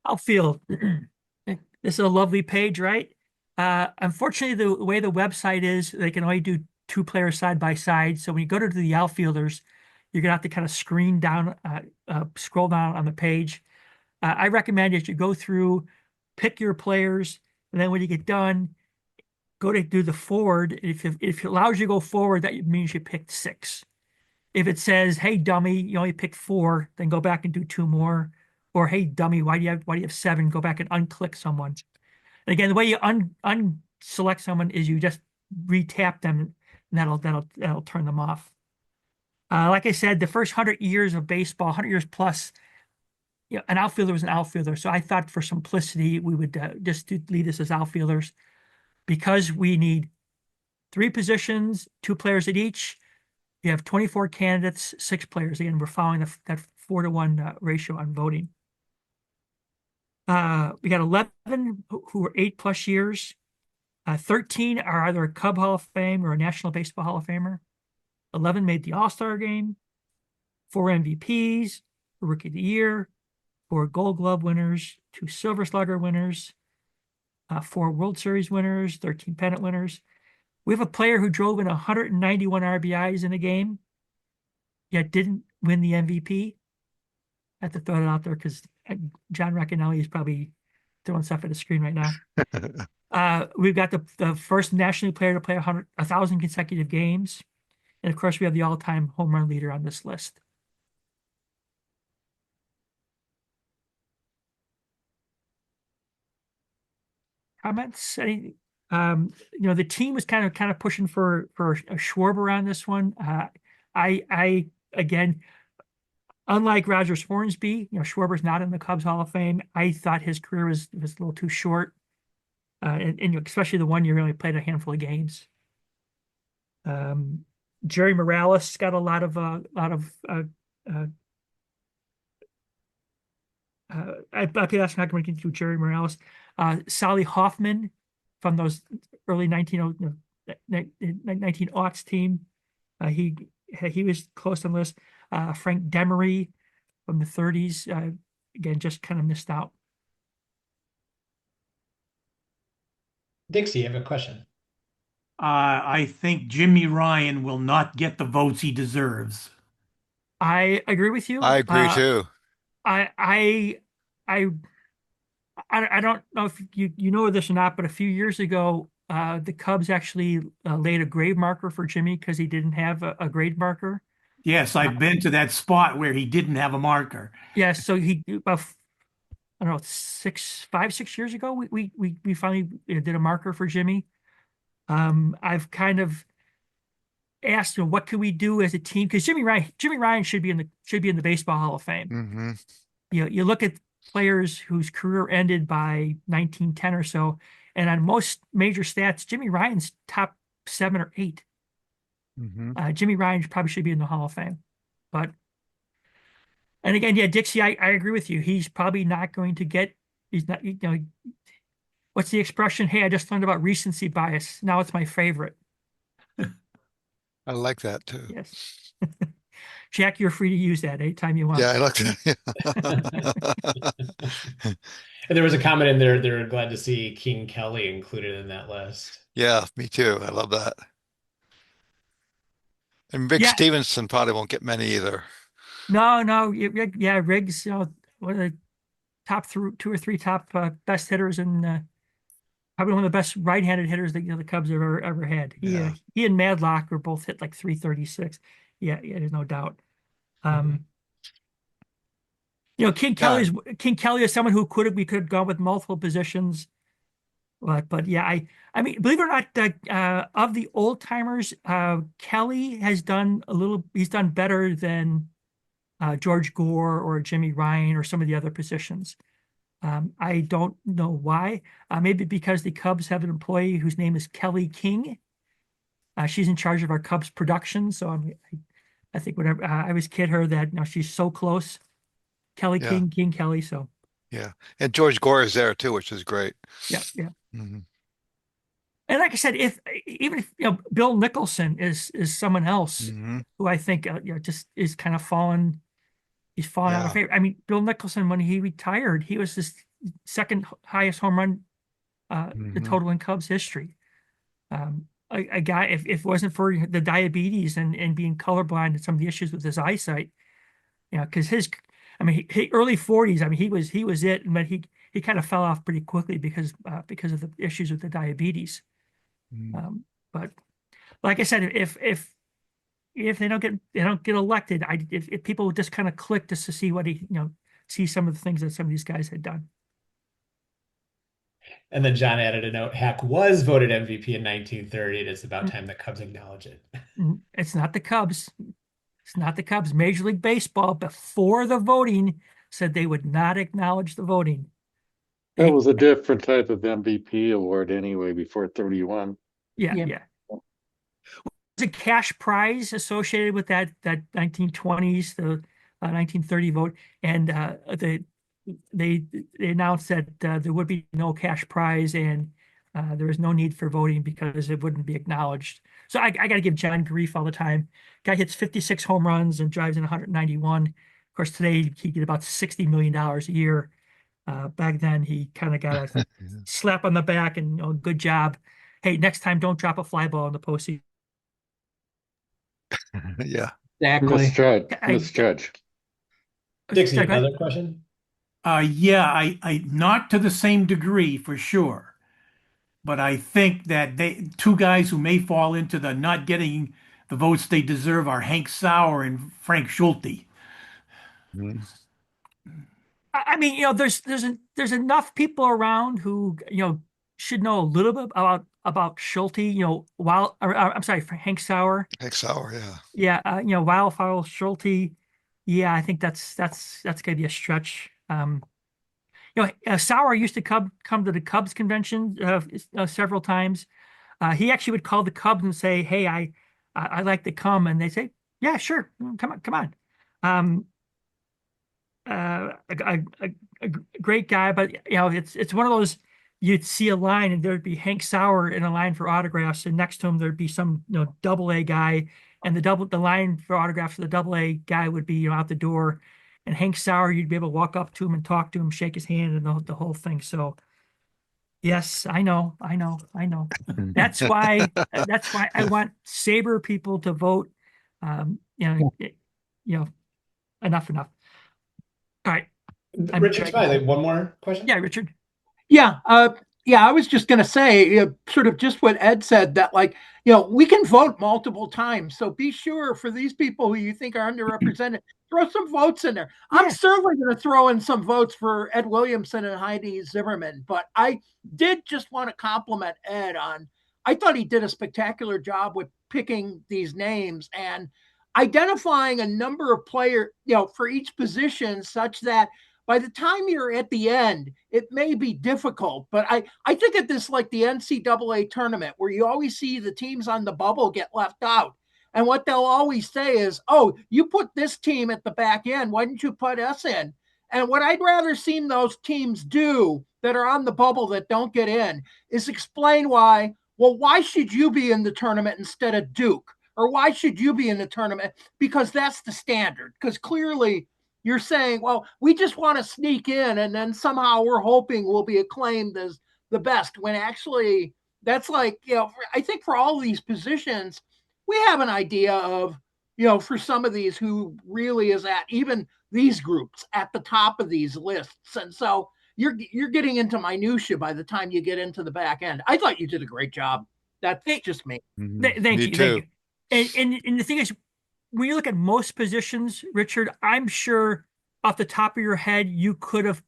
Outfield. This is a lovely page, right? Unfortunately, the way the website is, they can only do 2 players side by side. So when you go to the outfielders, you're gonna have to kind of scroll down on the page. I recommend that you go through, pick your players, and then when you get done, go to do the forward. If it allows you to go forward, that means you picked 6. If it says, "Hey dummy, you only picked 4," then go back and do 2 more. Or, "Hey dummy, why do you have 7?" Go back and unclick someone. And again, the way you unselect someone is you just retap them, and that'll turn them off. Like I said, the first 100 years of baseball, 100 years plus, an outfielder was an outfielder. So I thought for simplicity, we would just leave this as outfielders because we need 3 positions, 2 players at each. You have 24 candidates, 6 players. Again, we're following that 4-to-1 ratio on voting. We got 11 who are 8+ years. 13 are either a Cub Hall of Fame or a National Baseball Hall of Famer. 11 made the All-Star game. 4 MVPs, Rookie of the Year, 4 Gold Glove winners, 2 Silver Slugger winners, 4 World Series winners, 13 pennant winners. We have a player who drove in 191 RBIs in a game, yet didn't win the MVP. I have to throw it out there because John Racanelli is probably throwing stuff at the screen right now. We've got the first national player to play 1,000 consecutive games. And of course, we have the all-time home run leader on this list. Comments? The team was kind of pushing for a Schwarber on this one. I again, unlike Rogers Hornsby, Schwarber's not in the Cubs Hall of Fame. I thought his career was a little too short, and especially the one year he only played a handful of games. Jerry Morales got a lot of I could ask not going to get to Jerry Morales. Sally Hoffman from those early 1900s team. He was close on the list. Frank Demery from the 30s. Again, just kind of missed out. Dixie, you have a question. I think Jimmy Ryan will not get the votes he deserves. I agree with you. I agree too. I don't know if you know this or not, but a few years ago, the Cubs actually laid a grave marker for Jimmy because he didn't have a grade marker. Yes, I've been to that spot where he didn't have a marker. Yeah, so he about I don't know 5, 6 years ago, we finally did a marker for Jimmy. I've kind of asked, what can we do as a team? Because Jimmy Ryan should be in the Baseball Hall of Fame. Mm-hmm. You look at players whose career ended by 1910 or so, and on most major stats, Jimmy Ryan's top 7 or 8. Mm-hmm. Jimmy Ryan probably should be in the Hall of Fame. And again, yeah, Dixie, I agree with you. He's probably not going to get, he's not, what's the expression? Hey, I just learned about recency bias. Now it's my favorite. I like that too. Yes. Jack, you're free to use that anytime you want. Yeah, I like that. And there was a comment in there, they're glad to see King Kelly included in that list. Yeah, me too. I love that. And Rick Yeah. Stevenson probably won't get many either. No, yeah, Riggs, one of the top 2 or 3 top best hitters, and probably one of the best right-handed hitters that the Cubs have ever had. He and Madlock were both hit like 336. Yeah, there's no doubt. King Kelly is someone who we could have gone with multiple positions, but yeah, I mean, believe it or not, of the old timers, Kelly has done he's done better than George Gore or Jimmy Ryan or some of the other positions. I don't know why. Maybe because the Cubs have an employee whose name is Kelly King. She's in charge of our Cubs production, so I think whenever I always kid her that she's so close. Kelly King, King Kelly. So yeah, and George Gore is there too, which is great. yeah. Mm-hmm. And like I said, even if Bill Nicholson is someone else who I think just is kind of fallen. He's fallen out of favor. I mean, Bill Nicholson, when he retired, he was the second highest home run the total in Cubs history. A guy, if it wasn't for the diabetes and being colorblind and some of the issues with his eyesight, because early 40s, he was it, but he kind of fell off pretty quickly because of the issues with the diabetes. But like I said, if they don't get elected, if people would just kind of click just to see see some of the things that some of these guys had done. And then John added a note, Hack was voted MVP in 1930. It's about time the Cubs acknowledge it. It's not the Cubs. It's not the Cubs. Major League Baseball, before the voting, said they would not acknowledge the voting. That was a different type of MVP award anyway, before 31. Yeah. There's a cash prize associated with that 1920s, the 1930 vote, and they announced that there would be no cash prize, and there was no need for voting because it wouldn't be acknowledged. So I got to give John grief all the time. Guy hits 56 home runs and drives in 191. Of course, today he get about $60 million a year. Back then, he kind of got a slap on the back and good job. Hey, next time, don't drop a fly ball in the postseason. Yeah. Exactly. Misjudge. Dixie, another question? Yeah, I not to the same degree for sure, but I think that they two guys who may fall into the not getting the votes they deserve are Hank Sauer and Frank Schulte. Mhm. I mean, there's enough people around who should know a little bit about Schulte. While I'm sorry, for Hank Sauer. Heck sour, yeah. Yeah, Wildfire Schulte. Yeah, I think that's gonna be a stretch. Sauer used to come to the Cubs convention several times. He actually would call the Cubs and say, "Hey, I like to come," and they say, "Yeah, sure, come on, come on." Um, a great guy, but it's one of those you'd see a line and there'd be Hank Sauer in a line for autographs, and next to him there'd be some double A guy, and the line for autographs for the double A guy would be out the door, and Hank Sauer you'd be able to walk up to him and talk to him, shake his hand, and the whole thing. So yes, I know. That's why I want Saber people to vote. You know, enough. All right, I'm Richard dragging Smiley, on. one more question. Yeah, Richard. Yeah, yeah, I was just going to say, sort of just what Ed said that, like, we can vote multiple times. So be sure for these people who you think are underrepresented, throw some votes in there. I'm Yeah, certainly going to throw in some votes for Ed Williamson and Heidi Zimmerman, but I did just want to compliment Ed on, I thought he did a spectacular job with picking these names and identifying a number of players, for each position such that by the time you're at the end, it may be difficult, but I think of this like the NCAA tournament where you always see the teams on the bubble get left out. And what they'll always say is, oh, you put this team at the back end. Why didn't you put us in? And what I'd rather see those teams do that are on the bubble that don't get in is explain why. Well, why should you be in the tournament instead of Duke? Or why should you be in the tournament? Because that's the standard. Because clearly you're saying, well, we just want to sneak in and then somehow we're hoping we'll be acclaimed as the best when actually that's like, I think for all of these positions, we have an idea of, for some of these who really is at even these groups at the top of these lists. And so you're getting into minutia by the time you get into the back end. I thought you did a great job. That's Th- just me. thank Me you, thank you. too. And the thing is, when you look at most positions, Richard, I'm sure off the top of your head you could have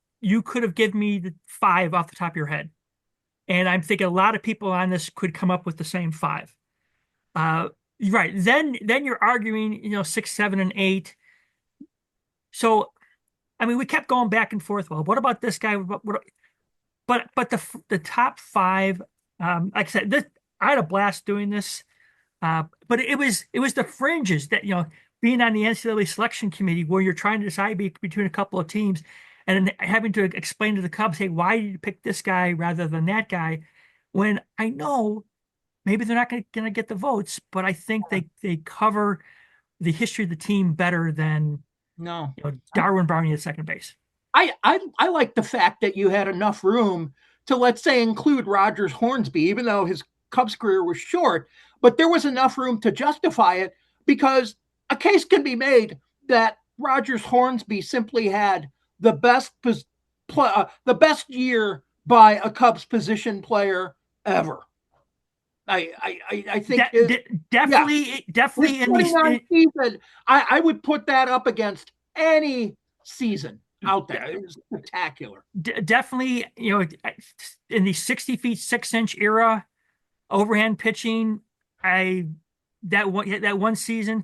given me the five off the top of your head, and I'm thinking a lot of people on this could come up with the same five. Uh, right. Then you're arguing, 6, 7, and 8. So I mean, we kept going back and forth. Well, what about this guy? But the top five, like I said, I had a blast doing this. But it was the fringes that being on the NCAA selection committee where you're trying to decide between a couple of teams, and then having to explain to the Cubs, hey, why did you pick this guy rather than that guy? When I know maybe they're not going to get the votes, but I think they cover the history of the team better than No. Darwin Barney at second base. I like the fact that you had enough room to, let's say, include Rogers Hornsby, even though his Cubs career was short, but there was enough room to justify it because a case can be made that Rogers Hornsby simply had the best year by a Cubs position player ever. I think yeah, his Definitely in these. 29 season, I would put that up against any season out there. It was spectacular. Definitely, in the 60 feet 6 inch era, overhand pitching. I that one season,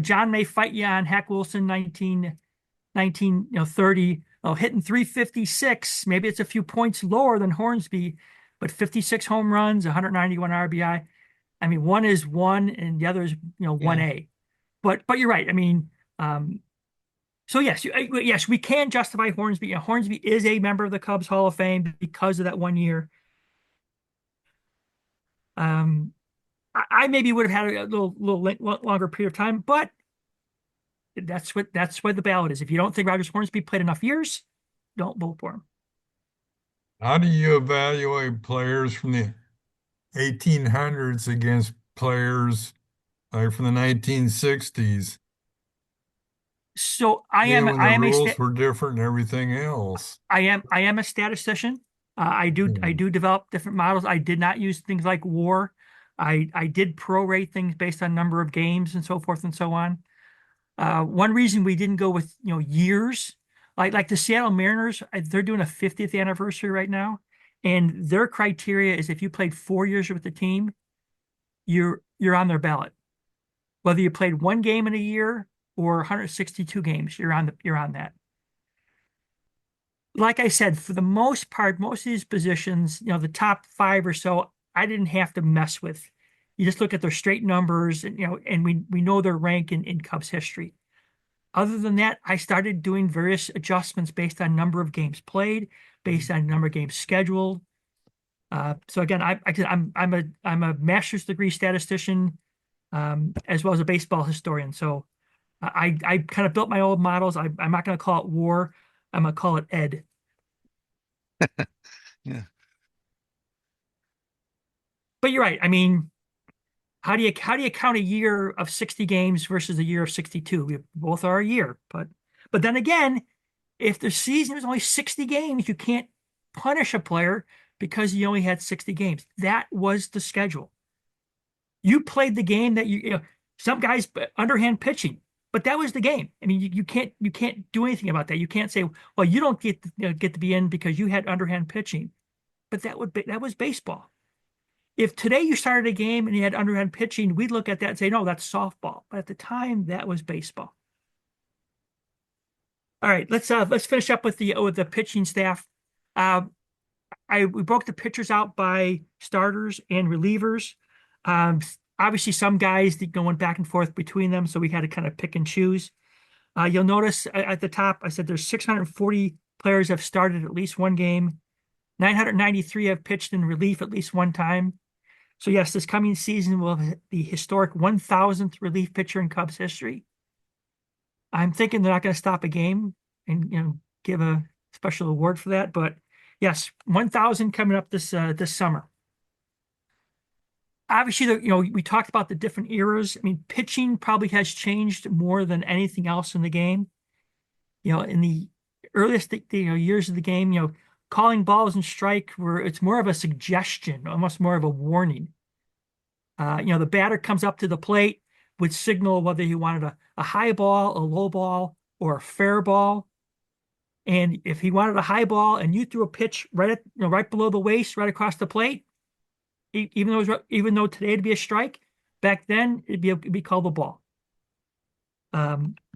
John may fight you on Hack Wilson 30, hitting 356. Maybe it's a few points lower than Hornsby, but 56 home runs, 191 RBI. I mean, one is one, and the other is 1A. But you're right. I mean, so yes, we can justify Hornsby. Hornsby is a member of the Cubs Hall of Fame because of that one year. Um, I maybe would have had a little longer period of time, but that's what the ballot is. If you don't think Rogers Hornsby played enough years, don't vote for him. How do you evaluate players from the 1800s against players like from the 1960s? So Yeah, when the I am rules were different and everything else. I am a statistician. I Hmm. do develop different models. I did not use things like WAR. I did prorate things based on number of games and so forth and so on. One reason we didn't go with years, like the Seattle Mariners, they're doing a 50th anniversary right now, and their criteria is if you played 4 years with the team, you're on their ballot. Whether you played one game in a year or 162 games, you're on that. Like I said, for the most part, most of these positions, the top five or so, I didn't have to mess with. You just look at their straight numbers, and and we know their rank in Cubs history. Other than that, I started doing various adjustments based on number of games played, based on number of games scheduled. So again, I'm a master's degree statistician, as well as a baseball historian. So I kind of built my old models. I'm not going to call it war. I'm going to call it Ed. Yeah. But you're right. I mean, how do you count a year of 60 games versus a year of 62? We both are a year, but then again, if the season was only 60 games, you can't punish a player because he only had 60 games. That was the schedule. You played the game that some guys underhand pitching, but that was the game. I mean, you can't do anything about that. You can't say, well, you don't get to be in because you had underhand pitching. But that was baseball. If today you started a game and you had underhand pitching, we'd look at that and say, no, that's softball. But at the time, that was baseball. All right, let's finish up with the pitching staff. Uh, we broke the pitchers out by starters and relievers. Um, Obviously, some guys that going back and forth between them, so we had to kind of pick and choose. You'll notice at the top, I said there's 640 players have started at least one game. 993 have pitched in relief at least one time. So yes, this coming season will have the historic 1,000th relief pitcher in Cubs history. I'm thinking they're not going to stop a game and give a special award for that, but yes, 1,000 coming up this summer. Obviously, we talked about the different eras. I mean, pitching probably has changed more than anything else in the game. In the earliest years of the game, calling balls and strike were it's more of a suggestion, almost more of a warning. The batter comes up to the plate, would signal whether he wanted a high ball, a low ball, or a fair ball. And if he wanted a high ball and you threw a pitch right below the waist, right across the plate, even though today it'd be a strike, back then it'd be called a ball.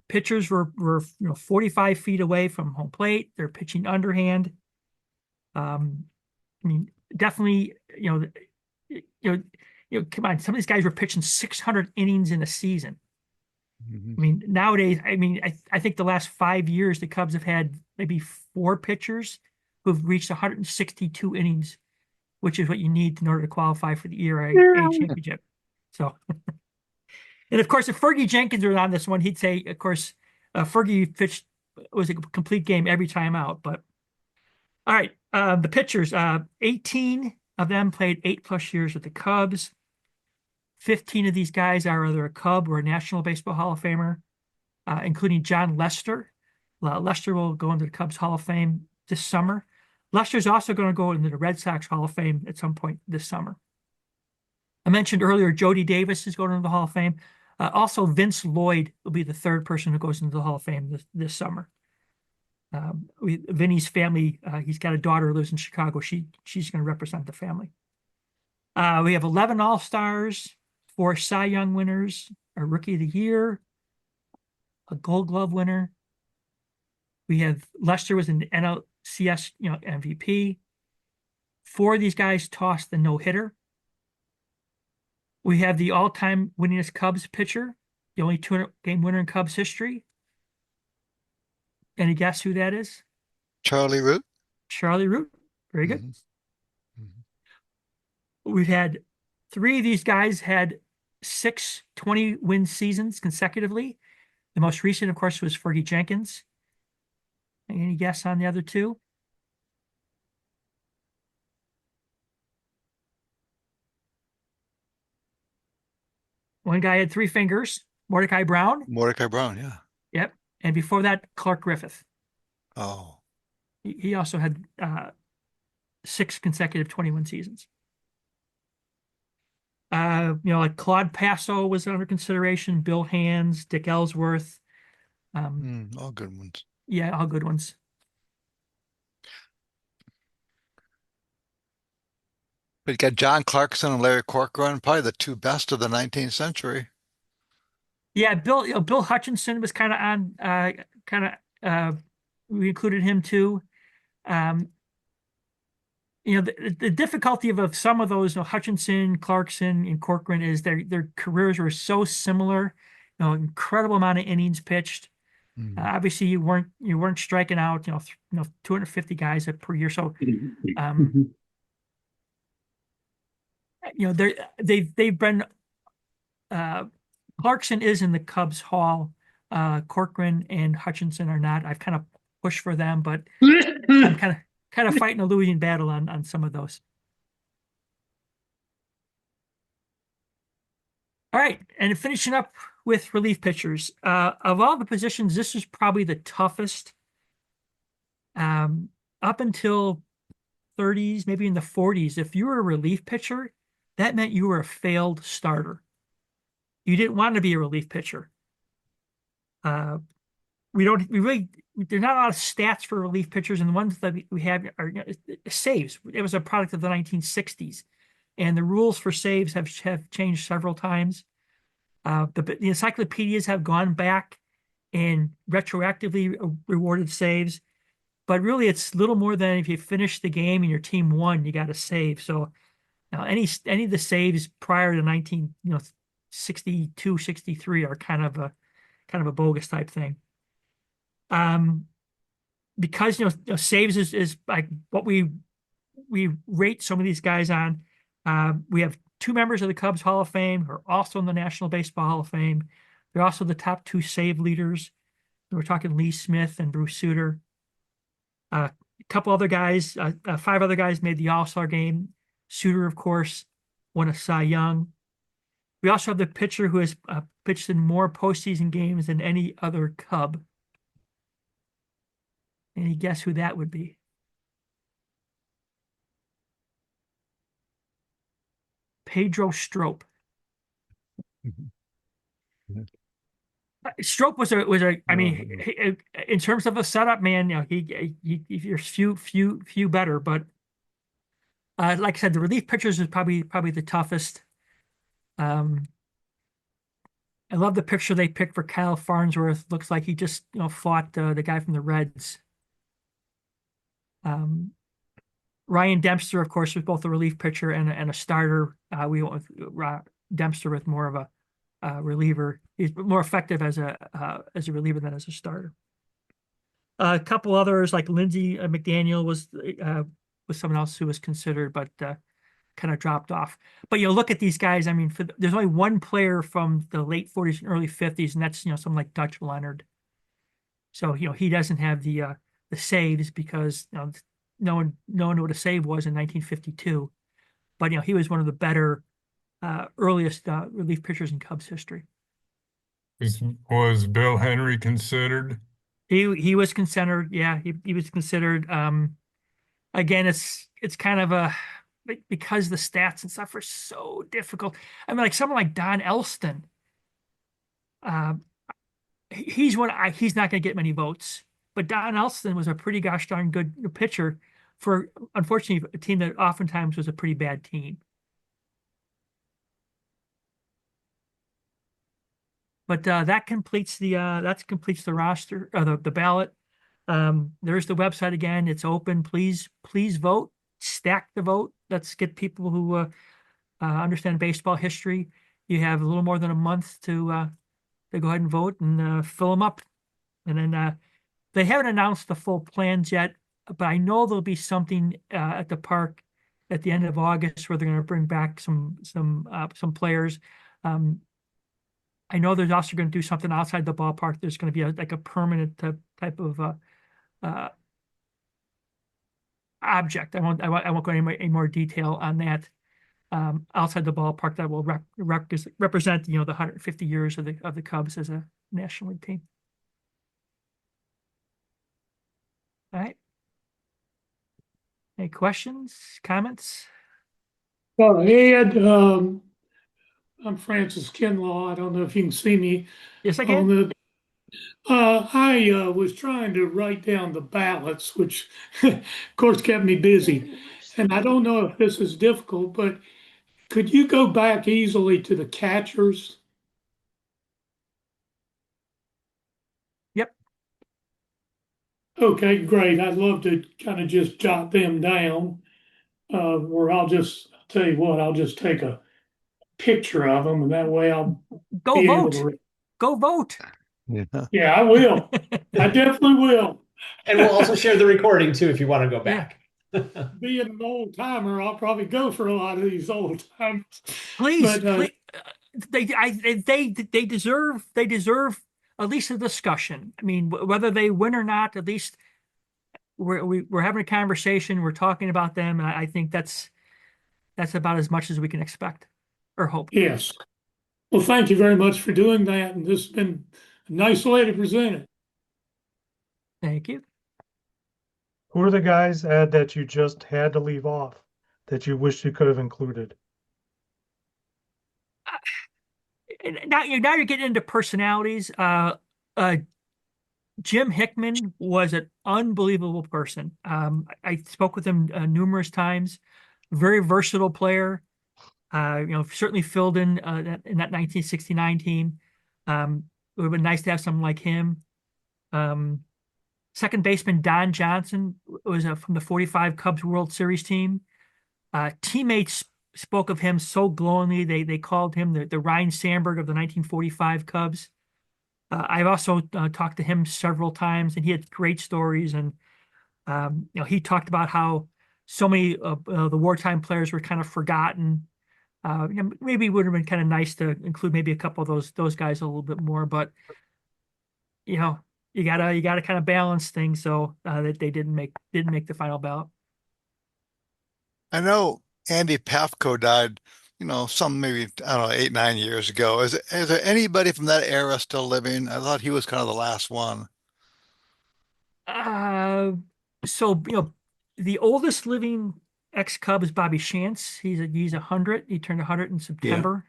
Pitchers were 45 feet away from home plate. They're pitching underhand. I mean, definitely, come on, some of these guys were pitching 600 innings in a season. Mhm. I mean, nowadays, I think the last 5 years, the Cubs have had maybe 4 pitchers who've reached 162 innings, which is what you need in order to qualify for the ERA championship. So, and of course, if Fergie Jenkins was on this one, he'd say, of course, Fergie pitched was a complete game every time out. But all right, the pitchers, 18 of them played 8+ years with the Cubs. 15 of these guys are either a Cub or a National Baseball Hall of Famer, including John Lester. Lester will go into the Cubs Hall of Fame this summer. Lester's also going to go into the Red Sox Hall of Fame at some point this summer. I mentioned earlier Jody Davis is going into the Hall of Fame. Also, Vince Lloyd will be the third person who goes into the Hall of Fame this summer. Vinny's family, he's got a daughter who lives in Chicago. She's going to represent the family. We have 11 All-Stars, 4 Cy Young winners, a Rookie of the Year, a Gold Glove winner. We have Lester was an NLCS MVP. 4 of these guys tossed the no-hitter. We have the all-time winningest Cubs pitcher, the only 200-game winner in Cubs history. Any guess who that is? Charlie Root. Charlie Root. Very good. Mhm. Mhm. We've had 3 of these guys had 6 20-win seasons consecutively. The most recent, of course, was Fergie Jenkins. Any guess on the other 2? One guy had 3 fingers, Mordecai Brown. Mordecai Brown, yeah. Yep. And before that, Clark Griffith. Oh. He also had 6 consecutive 21 seasons. Like Claude Passo was under consideration, Bill Hands, Dick Ellsworth. All good ones. Yeah, all good ones. But you got John Clarkson and Larry Corcoran, probably the two best of the 19th century. Yeah, Bill Hutchinson was kind of on, we included him too. Um, the difficulty of some of those, Hutchinson, Clarkson, and Corcoran is their careers were so similar. Incredible amount of innings pitched. Obviously, you weren't striking out, 250 guys per year. So, they've been. Clarkson is in the Cubs Hall. Corcoran and Hutchinson are not. I've kind of pushed for them, but I'm kind of fighting a losing battle on some of those. All right, and finishing up with relief pitchers. Of all the positions, this is probably the toughest. Up until 30s, maybe in the 40s, if you were a relief pitcher, that meant you were a failed starter. You didn't want to be a relief pitcher. There's not a lot of stats for relief pitchers, and the ones that we have are saves. It was a product of the 1960s, and the rules for saves have changed several times. The encyclopedias have gone back and retroactively rewarded saves, but really it's little more than if you finish the game and your team won, you got a save. So now any of the saves prior to 1962, 63 are kind of a bogus type thing. Because saves is like what we rate some of these guys on. We have 2 members of the Cubs Hall of Fame who are also in the National Baseball Hall of Fame. They're also the top 2 save leaders. We're talking Lee Smith and Bruce Sutter. A couple other guys, 5 other guys made the All-Star game. Sutter, of course, won a Cy Young. We also have the pitcher who has pitched in more postseason games than any other Cub. Any guess who that would be? Pedro Strop. Strop was a. I mean, in terms of a setup, man, there's few better, but like I said, the relief pitchers is probably the toughest. I love the picture they picked for Kyle Farnsworth. Looks like he just fought the guy from the Reds. Ryan Dempster, of course, was both a relief pitcher and a starter. We went with Dempster with more of a reliever. He's more effective as a reliever than as a starter. A couple others like Lindsey McDaniel was someone else who was considered, but kind of dropped off. But look at these guys. I mean, there's only one player from the late 40s and early 50s, and that's someone like Dutch Leonard. So he doesn't have the saves because no one knew what a save was in 1952. But he was one of the better earliest relief pitchers in Cubs history. Was Bill Henry considered? He was considered. Yeah, he was considered. Again, it's kind of because the stats and stuff are so difficult. I mean, like someone like Don Elston. He's not going to get many votes, but Don Elston was a pretty gosh darn good pitcher for, unfortunately, a team that oftentimes was a pretty bad team. But that completes the roster, the ballot. There's the website again. It's open. Please vote. Stack the vote. Let's get people who understand baseball history. You have a little more than a month to go ahead and vote and fill them up. And then they haven't announced the full plans yet, but I know there'll be something at the park at the end of August where they're going to bring back some players. I know there's also going to do something outside the ballpark. There's going to be like a permanent type of object. I won't go any more detail on that. Outside the ballpark that will represent the 150 years of the Cubs as a National League team. All right. Any questions, comments? Well, Ed, I'm Francis Kinlaw. I don't know if you can see me Yes, I on can. the. I was trying to write down the ballots, which of course kept me busy. And I don't know if this is difficult, but could you go back easily to the catchers? Yep. Okay, great. I'd love to kind of just jot them down. Or I'll tell you what, I'll just take a picture of them, and that way I'll Go be able vote. to. Go vote. Yeah. Yeah, I will. I definitely will. And we'll also share the recording too if you want to go Yeah. back. Being an old timer, I'll probably go for a lot of these old timers. Please, But please. They deserve at least a discussion. I mean, whether they win or not, at least we're having a conversation. We're talking about them, and I think that's about as much as we can expect or hope. yes. Well, thank you very much for doing that. And this has been a nice way to present it. Thank you. Who are the guys, Ed, that you just had to leave off that you wish you could have included? And now you're getting into personalities. Uh, Jim Hickman was an unbelievable person. I spoke with him numerous times. Very versatile player. Certainly filled in that 1969 team. It would have been nice to have someone like him. Second baseman Don Johnson was from the 45 Cubs World Series team. Teammates spoke of him so glowingly. They called him the Ryan Sandberg of the 1945 Cubs. I've also talked to him several times, and he had great stories. And he talked about how so many of the wartime players were kind of forgotten. Maybe it would have been kind of nice to include maybe a couple of those guys a little bit more, but you gotta kind of balance things so that they didn't make the final ballot. I know Andy Pafko died, some maybe, I don't know, 8, 9 years ago. Is there anybody from that era still living? I thought he was kind of the last one. Uh, so the oldest living ex-Cub is Bobby Shantz. He's 100. He turned 100 in September.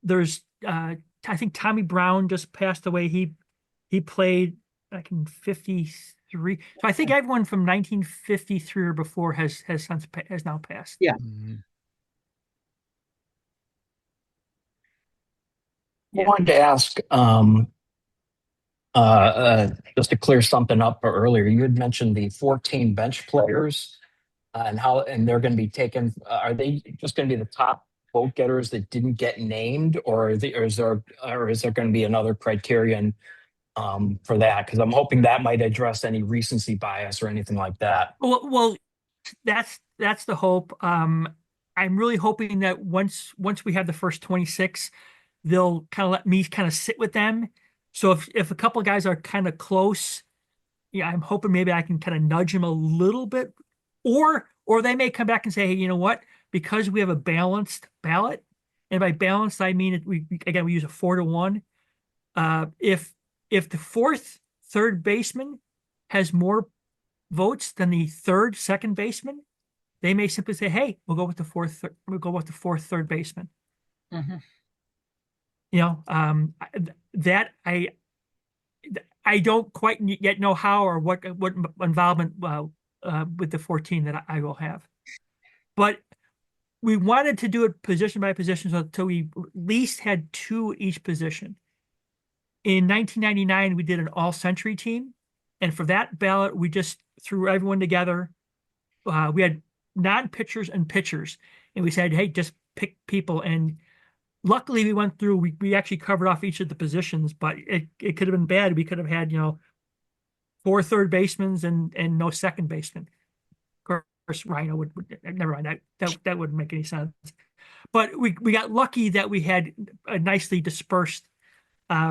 There's I think Tommy Brown just passed away. He played back in 53. So I think everyone from 1953 or before has now passed. Yeah. Mhm. I wanted to ask, just to clear something up earlier, you had mentioned the 14 bench players and they're going to be taken. Are they just going to be the top vote getters that didn't get named, or is there going to be another criterion for that? Because I'm hoping that might address any recency bias or anything like that. Well, that's the hope. I'm really hoping that once we have the first 26, they'll kind of let me kind of sit with them. So if a couple of guys are kind of close, yeah, I'm hoping maybe I can kind of nudge them a little bit, or they may come back and say, hey, you know what? Because we have a balanced ballot, and by balanced I mean we use a 4-to-1. If the third baseman has more votes than the second baseman, they may simply say, "Hey, we'll go with the fourth third baseman." Mm-hmm. That I don't quite yet know how or what involvement with the 14 that I will have, but we wanted to do it position by position so we at least had two each position. In 1999, we did an all-century team, and for that ballot, we just threw everyone together. We had non-pitchers and pitchers, and we said, "Hey, just pick people." And luckily, we went through. We actually covered off each of the positions, but it could have been bad. We could have had 4 third basemen and no second baseman. Of course, Rhino would never mind that wouldn't make any sense. But we got lucky that we had a nicely dispersed.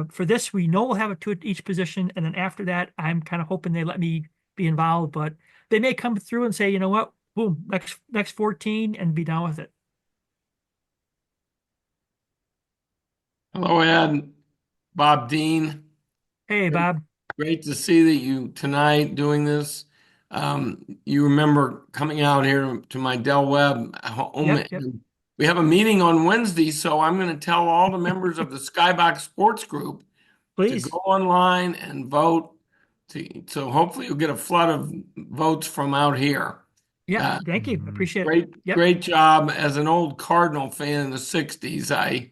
For this, we know we'll have it two at each position, and then after that, I'm kind of hoping they let me be involved, but they may come through and say, you know what, boom, next 14 and be done with it. Hello, Ed. Bob Dean. Hey, Bob. Great to see that you tonight doing this. You remember coming out here to my Del Webb home. Yep. We have a meeting on Wednesday, so I'm going to tell all the members of the Skybox Sports Group to Please. go online and vote. So hopefully you'll get a flood of votes from out here. Yeah, thank you. Appreciate it. Yep. Great job. As an old Cardinal fan in the 60s, I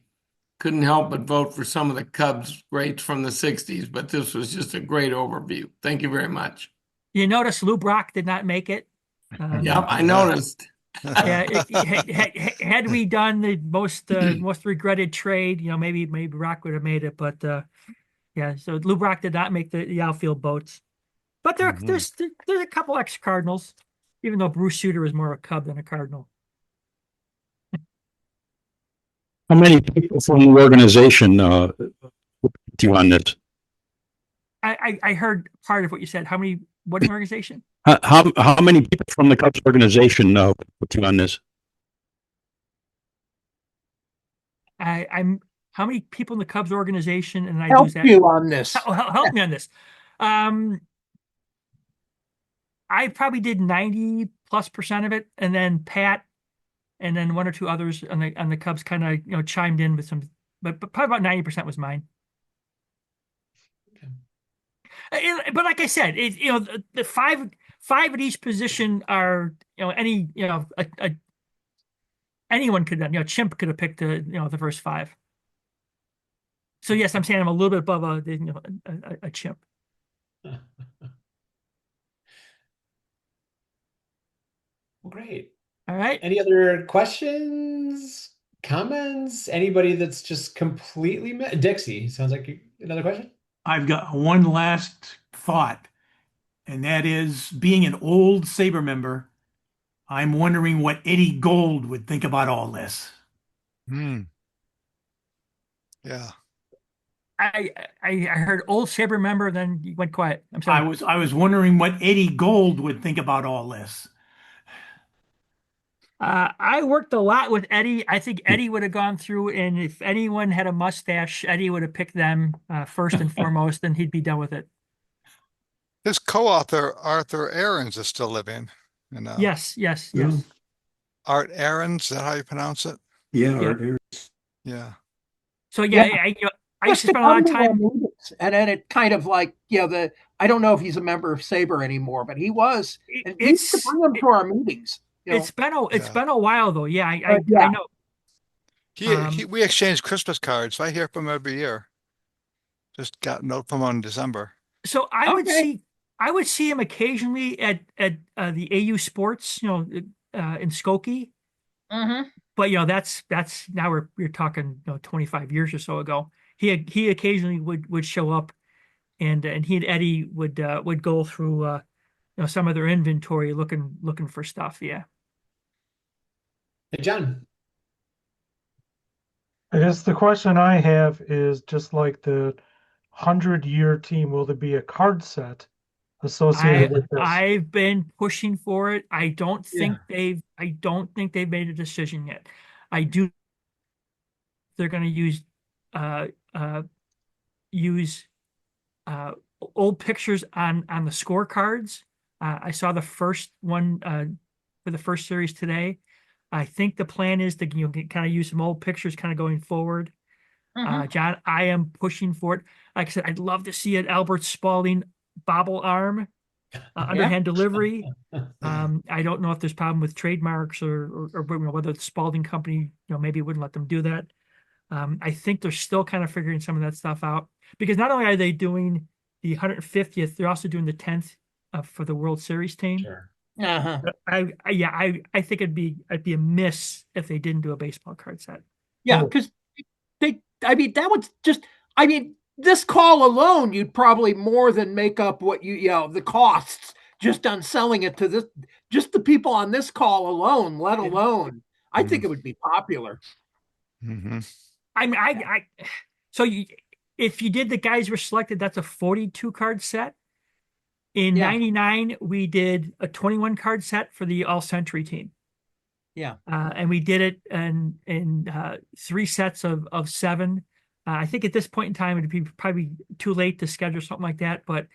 couldn't help but vote for some of the Cubs greats from the 60s, but this was just a great overview. Thank you very much. You notice Lou Brock did not make it. Yep, I noticed. Yeah, had we done the most regretted trade, maybe Brock would have made it, but yeah. So Lou Brock did not make the outfield votes, but there's a couple ex-Cardinals, even though Bruce Sutter is more of a Cub than a Cardinal. How many people from the organization worked with you on this? I heard part of what you said. What organization? How many people from the Cubs organization worked with you on this? I'm how many people in the Cubs organization, and I Help lose that. you on this. Help me on this. I probably did 90+% of it, and then Pat, and then one or two others on the Cubs kind of chimed in with some, but probably about 90% was mine. But like I said, the five at each position are anyone could have, Chimp could have picked the first five. So yes, I'm saying I'm a little bit above a Chimp. Well, great. All right. Any other questions, comments? Anybody that's just completely Dixie, sounds like another question. I've got one last thought, and that is being an old SABR member, I'm wondering what Eddie Gold would think about all this. Yeah. I heard old SABR member, then you went quiet. I'm sorry. I was wondering what Eddie Gold would think about all this. I worked a lot with Eddie. I think Eddie would have gone through, and if anyone had a mustache, Eddie would have picked them first and foremost, and he'd be done with it. His co-author, Arthur Aarons, is still living. Yes. Art Aarons, is that how you pronounce it? Yeah, Art Aarons. Yeah. So yeah, I used to spend a lot of time. And then it kind of like, I don't know if he's a member of SABR anymore, but he was. And we used to bring him to our meetings. It's been a while though. Yeah, I know. We exchanged Christmas cards. I hear from him every year. Just got a note from him in December. So I would see him occasionally at the AU Sports, in Skokie. Mm-hmm. But that's now we're talking 25 years or so ago. He occasionally would show up, and he and Eddie would go through some of their inventory looking for stuff. Yeah. Hey, John. I guess the question I have is just like the 100-year team, will there be a card set associated with this? I've been pushing for it. I don't think they've made a decision yet. I do. They're going to use old pictures on the scorecards. I saw the first one for the first series today. I think the plan is to kind of use some old pictures kind of going forward. John, I am pushing for it. Like I said, I'd love to see an Albert Spalding bobble arm, underhand delivery. I don't know if there's a problem with trademarks or whether the Spalding company, maybe wouldn't let them do that. I think they're still kind of figuring some of that stuff out, because not only are they doing the 150th, they're also doing the 10th for the World Series team. Sure. I think it'd be a miss if they didn't do a baseball card set. Yeah, because that would just, this call alone, you'd probably more than make up what the costs just on selling it to just the people on this call alone, let alone, I think it would be popular. Mm-hmm. If you did the guys were selected, that's a 42 card set. In 99, we did a 21 card set for the All Century team. Yeah. And we did it in 3 sets of 7. I think at this point in time, it'd be probably too late to schedule something like that. But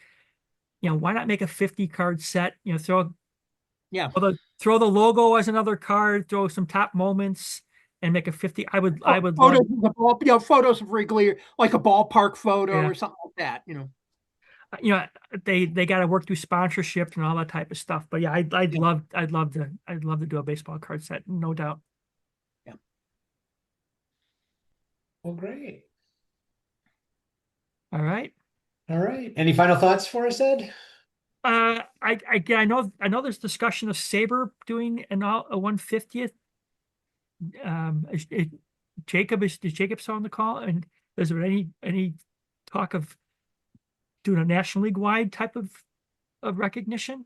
why not make a 50 card set? Throw the logo as another card, throw some top moments, and make a 50. I would love. Photos of the ball, photos of Wrigley, like a ballpark photo or something like that. They got to work through sponsorship and all that type of stuff. But yeah, I'd love to do a baseball card set, no doubt. Yeah. Well, great. All right. All right. Any final thoughts for us, Ed? I know there's discussion of SABR doing a 150th. Is Jacob still on the call? And is there any talk of doing a National League wide type of recognition?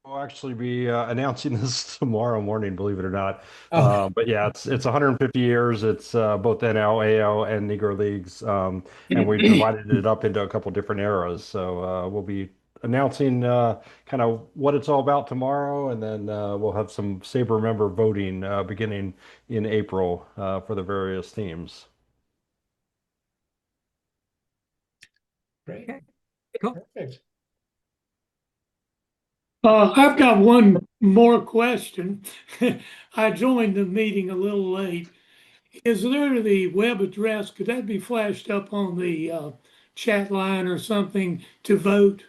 We'll actually be announcing this tomorrow morning, believe it or not. Oh. But yeah, it's 150 years. It's both NL, AL, and Negro Leagues, and we divided it up into a couple different eras. So we'll be announcing kind of what it's all about tomorrow, and then we'll have some SABR member voting beginning in April for the various teams. Great. Okay. Cool. Perfect. I've got one more question. I joined the meeting a little late. Is there the web address? Could that be flashed up on the chat line or something to vote?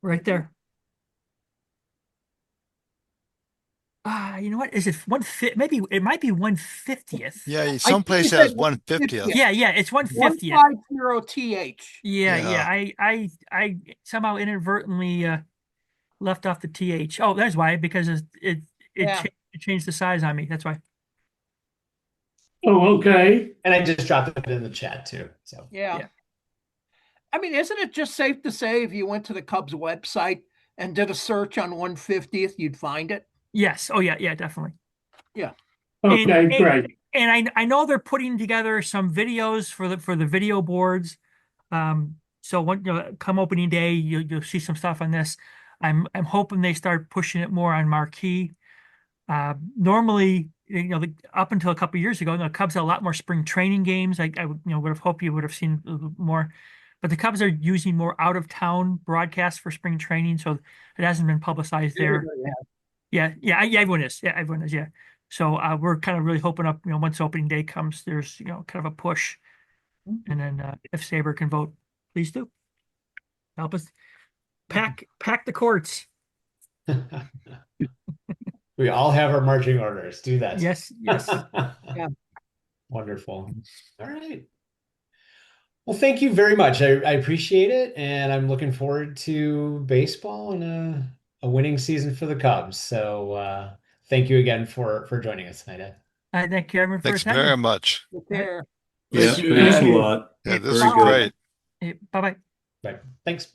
Right there. You know what? Is it maybe it might be 150th. Yeah, someplace has 150th. Yeah, it's 150th. 150th. Yeah. I somehow inadvertently left off the TH. Oh, that's why, because it changed the size on me. That's why. Oh, okay. And I just dropped it in the chat too. So yeah. I mean, isn't it just safe to say if you went to the Cubs website and did a search on 150th, you'd find it? Yes. Oh, yeah, definitely. Yeah. Okay, great. And I know they're putting together some videos for the video boards. So when come opening day, you'll see some stuff on this. I'm hoping they start pushing it more on marquee. Normally, up until a couple of years ago, the Cubs had a lot more spring training games. I would have hoped you would have seen a little more, but the Cubs are using more out of town broadcasts for spring training, so it hasn't been publicized there. Yeah, everyone is. Yeah, everyone is. Yeah. So we're kind of really hoping up. Once opening day comes, there's kind of a push, and then if SABR can vote, please do help us pack the courts. We all have our marching orders. Do that. Yes. Yeah. Wonderful. All right. Well, thank you very much. I appreciate it, and I'm looking forward to baseball and a winning season for the Cubs. So thank you again for joining us tonight, Ed. I thank you, everyone, for Thanks very much. There. Yeah, thanks a lot. Yeah, this is great. Bye-bye. Bye. Thanks.